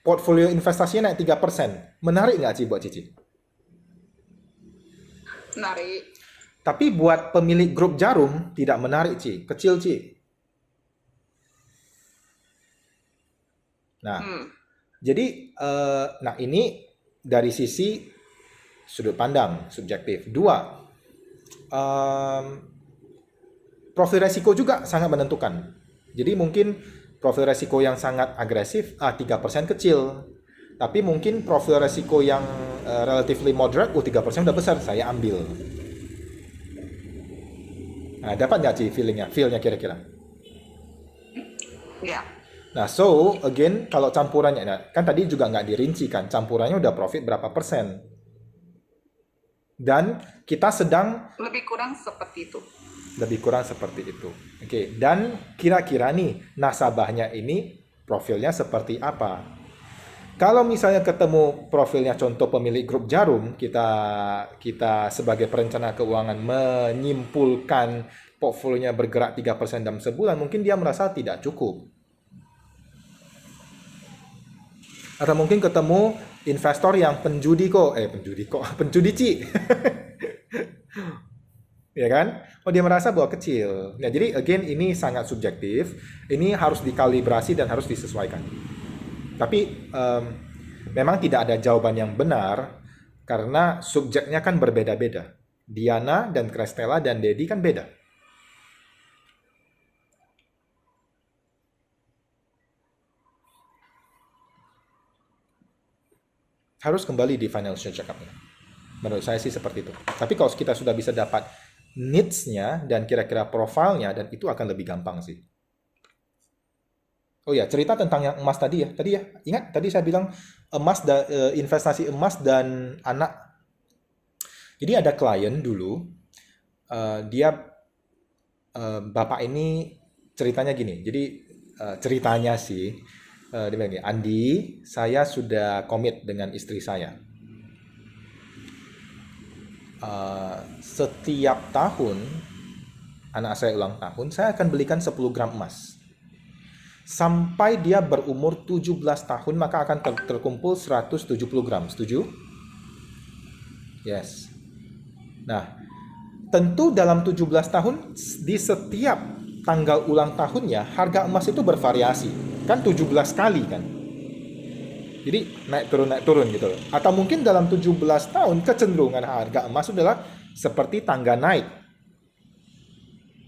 portfolio investasinya naik 3%. Menarik nggak Ci buat Cici? Menarik. Tapi buat pemilik grup jarum tidak menarik, Ci. Kecil, Ci. Nah, jadi nah ini dari sisi sudut pandang subjektif. Dua, profil resiko juga sangat menentukan. Jadi mungkin profil resiko yang sangat agresif, 3% kecil. Tapi mungkin profil resiko yang relatively moderate, 3% udah besar, saya ambil. Nah, dapat nggak sih feel-nya kira-kira? Ya. Nah, so again, kalau campurannya, nah, kan tadi juga nggak dirinci kan, campurannya udah profit berapa persen. Dan kita sedang Lebih kurang seperti itu. Oke, dan kira-kira nih nasabahnya ini profilnya seperti apa? Kalau misalnya ketemu profilnya contoh pemilik grup jarum, kita sebagai perencana keuangan menyimpulkan portfolionya bergerak 3% dalam sebulan, mungkin dia merasa tidak cukup. Atau mungkin ketemu investor yang penjudi, Ci. Ya kan? Oh, dia merasa bahwa kecil. Ya, jadi again ini sangat subjektif. Ini harus dikalibrasi dan harus disesuaikan. Tapi memang tidak ada jawaban yang benar karena subjeknya kan berbeda-beda. Diana dan Krestella dan Dedi kan beda. Harus kembali di financial check-up-nya. Menurut saya sih seperti itu. Tapi kalau kita sudah bisa dapat needs-nya dan kira-kira profilnya, dan itu akan lebih gampang sih. Oh ya, cerita tentang yang emas tadi ya. Ingat tadi saya bilang investasi emas dan anak. Jadi ada klien dulu, dia bapak ini ceritanya gini. Jadi ceritanya sih, dia bilang gini, Andi, saya sudah komit dengan istri saya. Setiap tahun anak saya ulang tahun, saya akan belikan 10 gram emas. Sampai dia berumur 17 tahun, maka akan terkumpul 170 gram. Setuju? Yes. Nah, tentu dalam 17 tahun, di setiap tanggal ulang tahunnya, harga emas itu bervariasi. Kan 17 kali kan? Jadi naik turun gitu loh. Atau mungkin dalam 17 tahun, kecenderungan harga emas adalah seperti tangga naik.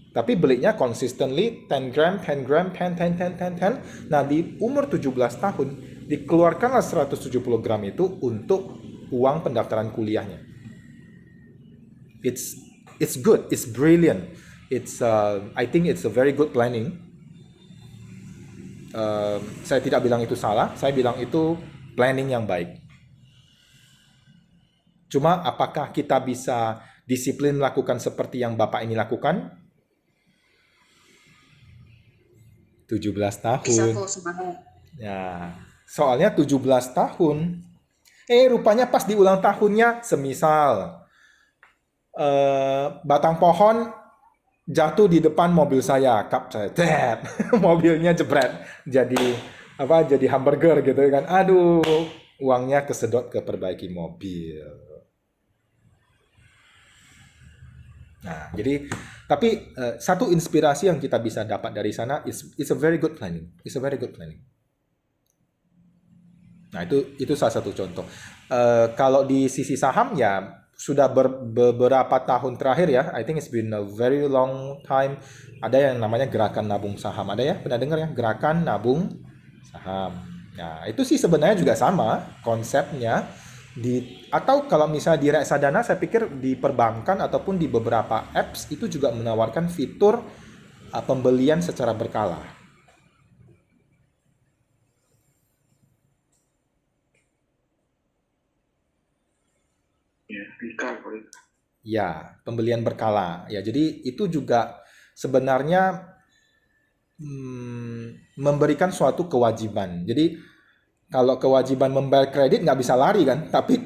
Tapi belinya consistently 10 gram, 10 gram, 10. Nah, di umur 17 tahun, dikeluarkanlah 170 gram itu untuk uang pendaftaran kuliahnya. It's good, it's brilliant. I think it's a very good planning. Saya tidak bilang itu salah, saya bilang itu planning yang baik. Cuma apakah kita bisa disiplin melakukan seperti yang Bapak ini lakukan? 17 tahun. Bisa tuh semangat. Ya, soalnya 17 tahun. Rupanya pas di ulang tahunnya, semisal batang pohon jatuh di depan mobil saya, kap saya, mobilnya jebret, jadi hamburger gitu kan. Aduh, uangnya kesedot ke perbaiki mobil. Nah, jadi tapi satu inspirasi yang kita bisa dapat dari sana is a very good planning. It's a very good planning. Nah, itu salah satu contoh. Kalau di sisi saham ya sudah beberapa tahun terakhir ya, I think it's been a very long time. Ada yang namanya gerakan nabung saham. Ada ya? Pernah dengar ya? Gerakan nabung saham. Nah, itu sih sebenarnya juga sama konsepnya. Atau kalau misalnya di reksadana, saya pikir di perbankan ataupun di beberapa apps itu juga menawarkan fitur pembelian secara berkala. Ya, Rika. Ya, pembelian berkala. Ya, jadi itu juga sebenarnya memberikan suatu kewajiban. Jadi kalau kewajiban membayar kredit nggak bisa lari kan, tapi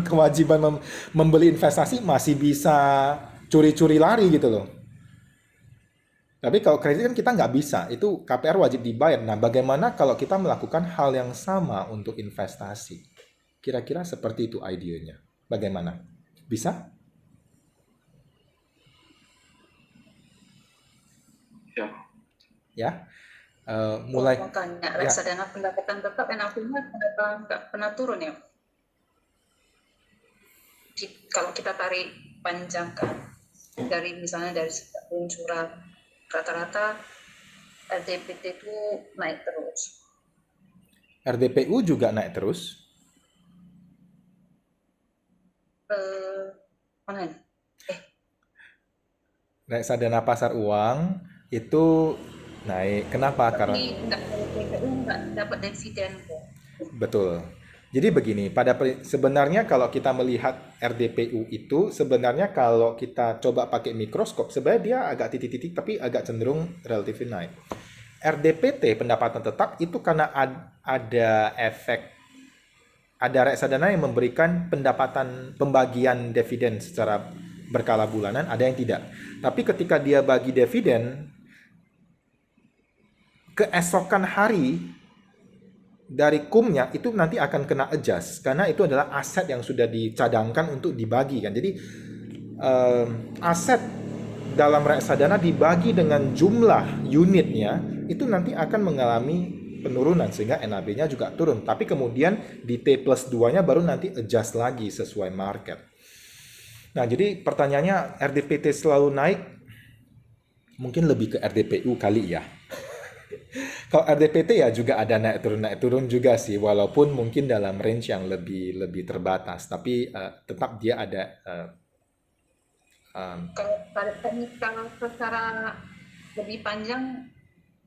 kewajiban membeli investasi masih bisa curi-curi lari gitu loh. Tapi kalau kredit kan kita nggak bisa, itu KPR wajib dibayar. Nah, bagaimana kalau kita melakukan hal yang sama untuk investasi? Kira-kira seperti itu idenya. Bagaimana? Bisa? ya. Oh, Mulai makanya ya, reksadana pendapatan tetap NAV-nya kenapa nggak pernah turun ya? Kalau kita tarik panjang kan, dari misalnya dari setiap peluncuran rata-rata RDPT itu naik terus. RDPU juga naik terus. Mana nih? Reksadana pasar uang itu naik. Kenapa? Karena Tapi nggak RDPT nggak dapat dividen kok. betul. Jadi begini, sebenarnya kalau kita melihat RDPU itu sebenarnya kalau kita coba pakai mikroskop sebenarnya dia agak titik-titik tapi agak cenderung relatif naik. RDPT pendapatan tetap itu karena ada efek, ada reksadana yang memberikan pendapatan pembagian dividen secara berkala bulanan, ada yang tidak. Tapi ketika dia bagi dividen, keesokan hari dari kumnya itu nanti akan kena adjust karena itu adalah aset yang sudah dicadangkan untuk dibagi kan. Jadi aset dalam reksadana dibagi dengan jumlah unitnya itu nanti akan mengalami penurunan sehingga NAB-nya juga turun. Tapi kemudian di T+2-nya baru nanti adjust lagi sesuai market. Nah, jadi pertanyaannya RDPT selalu naik, mungkin lebih ke RDPU kali ya. Kalau RDPT ya juga ada naik turun juga sih, walaupun mungkin dalam range yang lebih terbatas, tapi tetap dia ada Kalau tarik teknikal secara lebih panjang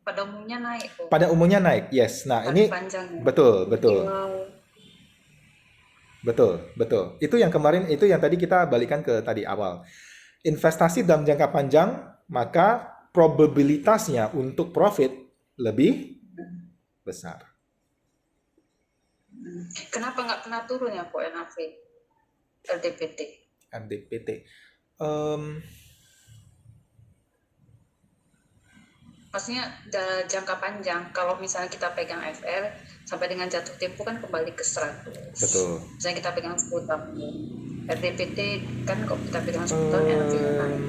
pada umumnya naik kok. pada umumnya naik. Yes. Nah, ini Tarik panjangnya. betul. Wow. Betul. Itu yang kemarin, itu yang tadi kita balikan ke tadi awal. Investasi dalam jangka panjang, maka probabilitasnya untuk profit lebih besar. Kenapa nggak pernah turun ya kok NAV RDPT? RDPT. Maksudnya jangka panjang, kalau misalnya kita pegang FR sampai dengan jatuh tempo kan kembali ke 100. Betul. Misalnya kita pegang 10 tahun. RDPT kan kalau kita pegang 10 tahun NAV-nya naik.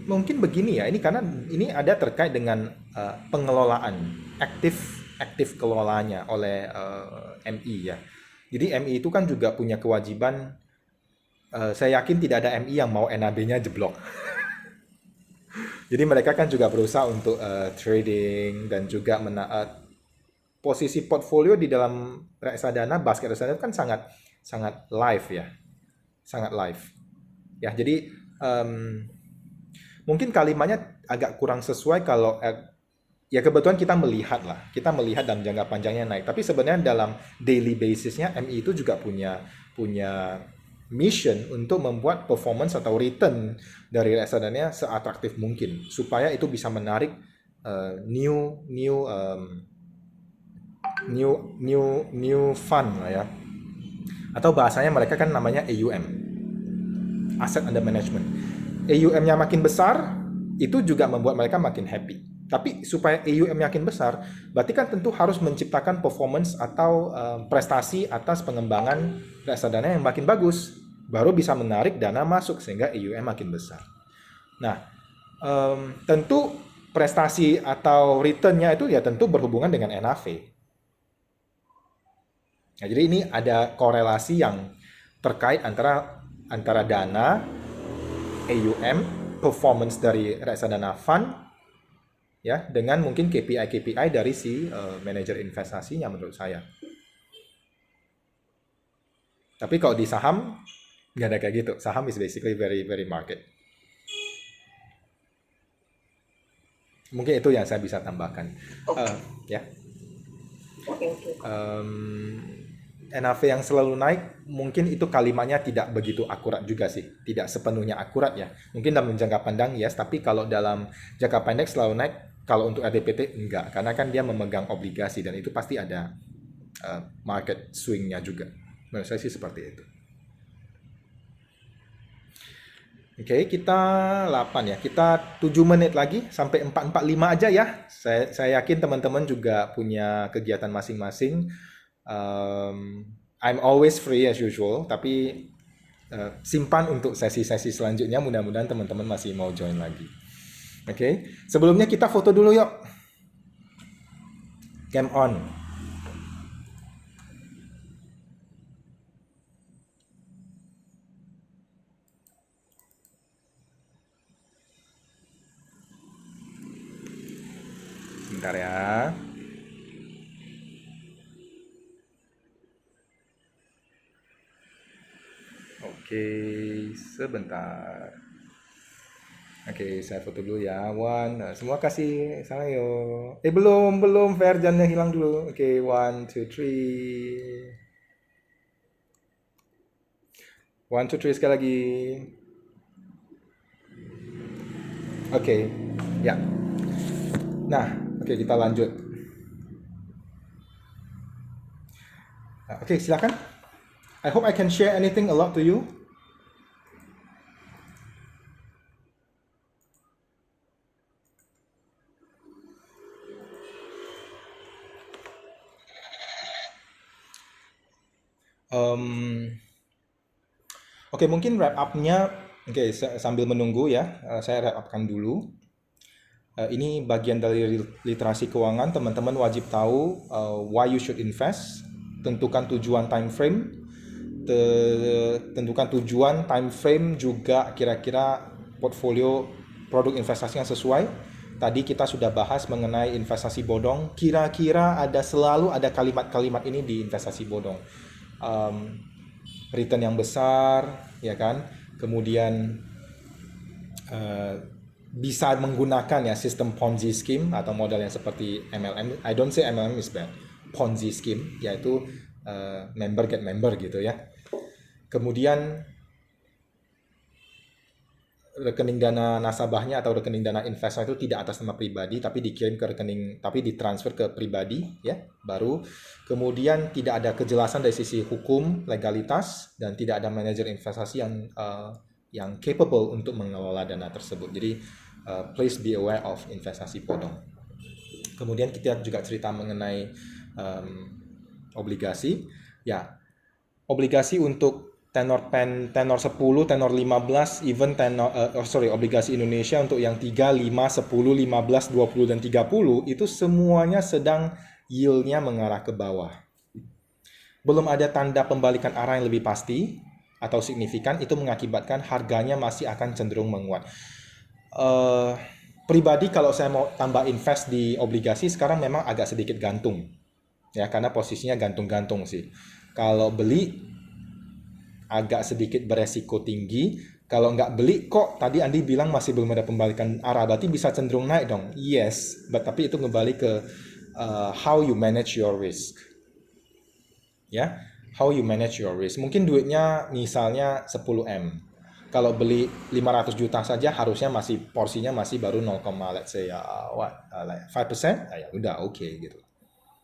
Mungkin begini ya, ini karena ini ada terkait dengan pengelolaan, aktif kelolanya oleh MI ya. Jadi MI itu kan juga punya kewajiban, saya yakin tidak ada MI yang mau NAB-nya jeblok. Jadi mereka kan juga berusaha untuk trading dan juga posisi portfolio di dalam reksadana, basket reksadana kan sangat live ya, sangat live. Ya, jadi mungkin kalimatnya agak kurang sesuai kalau ya kebetulan kita melihat dalam jangka panjangnya naik. Tapi sebenarnya dalam daily basisnya MI itu juga punya mission untuk membuat performance atau return dari reksadana seatraktif mungkin supaya itu bisa menarik new fund lah ya, atau bahasanya mereka kan namanya AUM, asset under management. AUM-nya makin besar itu juga membuat mereka makin happy. Tapi supaya AUM makin besar, berarti kan tentu harus menciptakan performance atau prestasi atas pengembangan reksadana yang makin bagus, baru bisa menarik dana masuk sehingga AUM makin besar. Nah, tentu prestasi atau return-nya itu ya tentu berhubungan dengan NAV. Nah, jadi ini ada korelasi yang terkait antara dana, AUM, performance dari reksadana fund, ya, dengan mungkin KPI dari si manajer investasinya menurut saya. Tapi kalau di saham nggak ada kayak gitu. Saham is basically very very market. Mungkin itu yang saya bisa tambahkan. Ya. NAV yang selalu naik, mungkin itu kalimatnya tidak begitu akurat juga sih. Tidak sepenuhnya akurat ya. Mungkin dalam jangka panjang yes, tapi kalau dalam jangka pendek selalu naik. Kalau untuk RDPT enggak, karena kan dia memegang obligasi dan itu pasti ada market swing-nya juga. Menurut saya sih seperti itu. Oke, kita 8 ya. Kita 7 menit lagi sampai 4:45 aja ya. Saya yakin teman-teman juga punya kegiatan masing-masing. I'm always free as usual, tapi simpan untuk sesi-sesi selanjutnya. Mudah-mudahan teman-teman masih mau join lagi. Oke, sebelumnya kita foto dulu yuk. Cam on. Sebentar ya. Oke, sebentar. Oke, saya foto dulu ya. One, semua kasih sayo. Belum, Ferjannya hilang dulu. Oke, one, two, three. One, two, three sekali lagi. Oke, ya. Nah, oke kita lanjut. Oke, silakan. I hope I can share anything a lot to you. Oke, mungkin wrap up-nya, oke, sambil menunggu ya, saya wrap up-kan dulu. Ini bagian dari literasi keuangan, teman-teman wajib tahu why you should invest, tentukan tujuan time frame, tentukan tujuan time frame juga kira-kira portfolio produk investasi yang sesuai. Tadi kita sudah bahas mengenai investasi bodong, kira-kira selalu ada kalimat-kalimat ini di investasi bodong. Return yang besar, ya kan? Kemudian bisa menggunakan ya sistem Ponzi scheme atau modal yang seperti MLM. I don't say MLM is bad. Ponzi scheme, yaitu member get member gitu ya. Kemudian rekening dana nasabahnya atau rekening dana investor itu tidak atas nama pribadi tapi dikirim ke rekening, tapi ditransfer ke pribadi ya, baru. Kemudian tidak ada kejelasan dari sisi hukum legalitas dan tidak ada manajer investasi yang capable untuk mengelola dana tersebut. Jadi please be aware of investasi bodong. Kemudian kita juga cerita mengenai obligasi ya, obligasi untuk tenor 10, tenor 15, even obligasi Indonesia untuk yang 3, 5, 10, 15, 20 dan 30 itu semuanya sedang yield-nya mengarah ke bawah. Belum ada tanda pembalikan arah yang lebih pasti atau signifikan, itu mengakibatkan harganya masih akan cenderung menguat. Pribadi kalau saya mau tambah invest di obligasi sekarang memang agak sedikit gantung. Ya, karena posisinya gantung-gantung sih. Kalau beli agak sedikit beresiko tinggi. Kalau nggak beli, kok tadi Andi bilang masih belum ada pembalikan arah, berarti bisa cenderung naik dong. Yes, tapi itu kembali ke how you manage your risk. Ya, how you manage your risk. Mungkin duitnya misalnya 10M. Kalau beli 500 juta saja harusnya masih porsinya masih baru 0, let's say like 5%, ya udah oke gitu.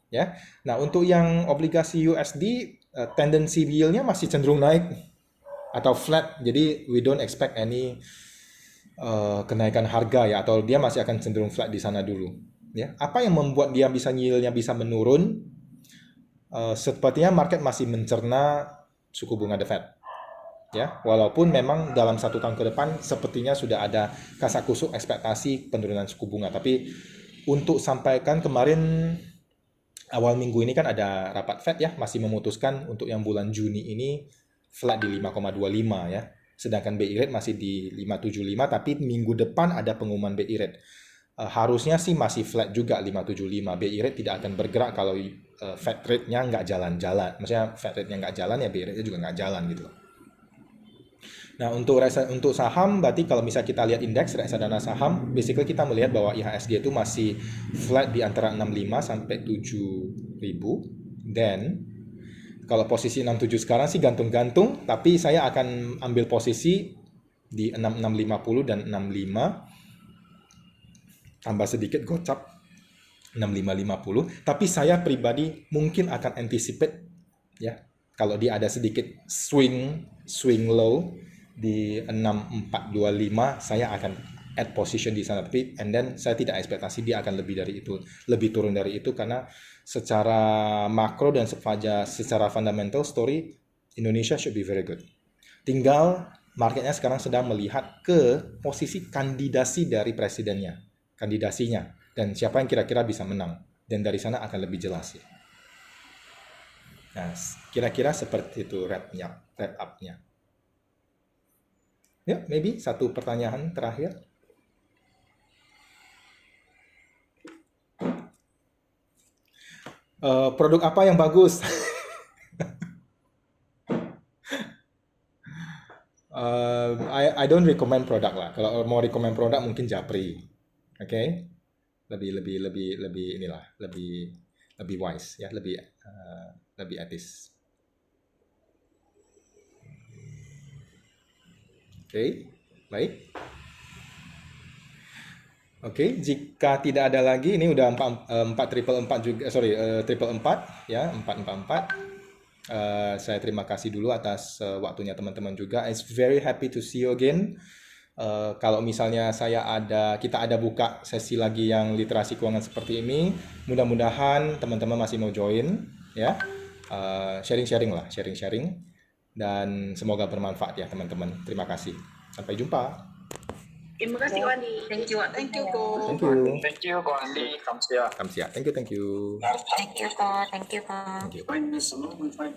Ya. Nah, untuk yang obligasi USD tendensi yield-nya masih cenderung naik atau flat, jadi we don't expect any kenaikan harga ya, atau dia masih akan cenderung flat di sana dulu ya. Apa yang membuat dia bisa yield-nya bisa menurun? Sepertinya market masih mencerna suku bunga The Fed ya, walaupun memang dalam 1 tahun ke depan sepertinya sudah ada kasakusuk ekspektasi penurunan suku bunga, tapi untuk sampaikan kemarin awal minggu ini kan ada rapat Fed ya, masih memutuskan untuk yang bulan Juni ini flat di 5,25 ya. Sedangkan BI rate masih di 5,75, tapi minggu depan ada pengumuman BI rate. Harusnya sih masih flat juga 5,75. BI rate tidak akan bergerak kalau Fed rate-nya nggak jalan-jalan. Maksudnya Fed rate-nya nggak jalan ya BI rate-nya juga nggak jalan gitu. Nah, untuk saham, berarti kalau misalnya kita lihat indeks reksadana saham, basically kita melihat bahwa IHSG itu masih flat di antara 65 sampai 7.000. Dan kalau posisi 67 sekarang sih gantung-gantung, tapi saya akan ambil posisi di 6650 dan 65. Tambah sedikit gocap 6550, tapi saya pribadi mungkin akan anticipate ya, kalau dia ada sedikit swing low di 6425, saya akan add position di sana, tapi and then saya tidak ekspektasi dia akan lebih turun dari itu, karena secara makro dan secara fundamental story Indonesia should be very good. Tinggal marketnya sekarang sedang melihat ke posisi kandidasi dari kandidasinya, dan siapa yang kira-kira bisa menang. Dan dari sana akan lebih jelas ya. Nah, kira-kira seperti itu wrap up-nya. Ya, maybe satu pertanyaan terakhir. Produk apa yang bagus? I don't recommend produk lah. Kalau mau recommend produk mungkin Japri, oke? Lebih inilah, lebih wise ya, lebih etis. Oke, baik. Oke, jika tidak ada lagi, ini udah 4 juga, triple 4 ya, 4. Saya terima kasih dulu atas waktunya teman-teman juga. I'm very happy to see you again. Kalau misalnya kita ada buka sesi lagi yang literasi keuangan seperti ini, mudah-mudahan teman-teman masih mau join ya. Sharing dan semoga bermanfaat ya teman-teman. Terima kasih. Sampai jumpa. Terima kasih Wandi. Thank you, Thank you, Ko. Thank you. Thank you, Ko Andi. Kamsia. Kamsia. Thank you. Thank you, Ko. Thank you, Ko. Thank you. Find this alone, find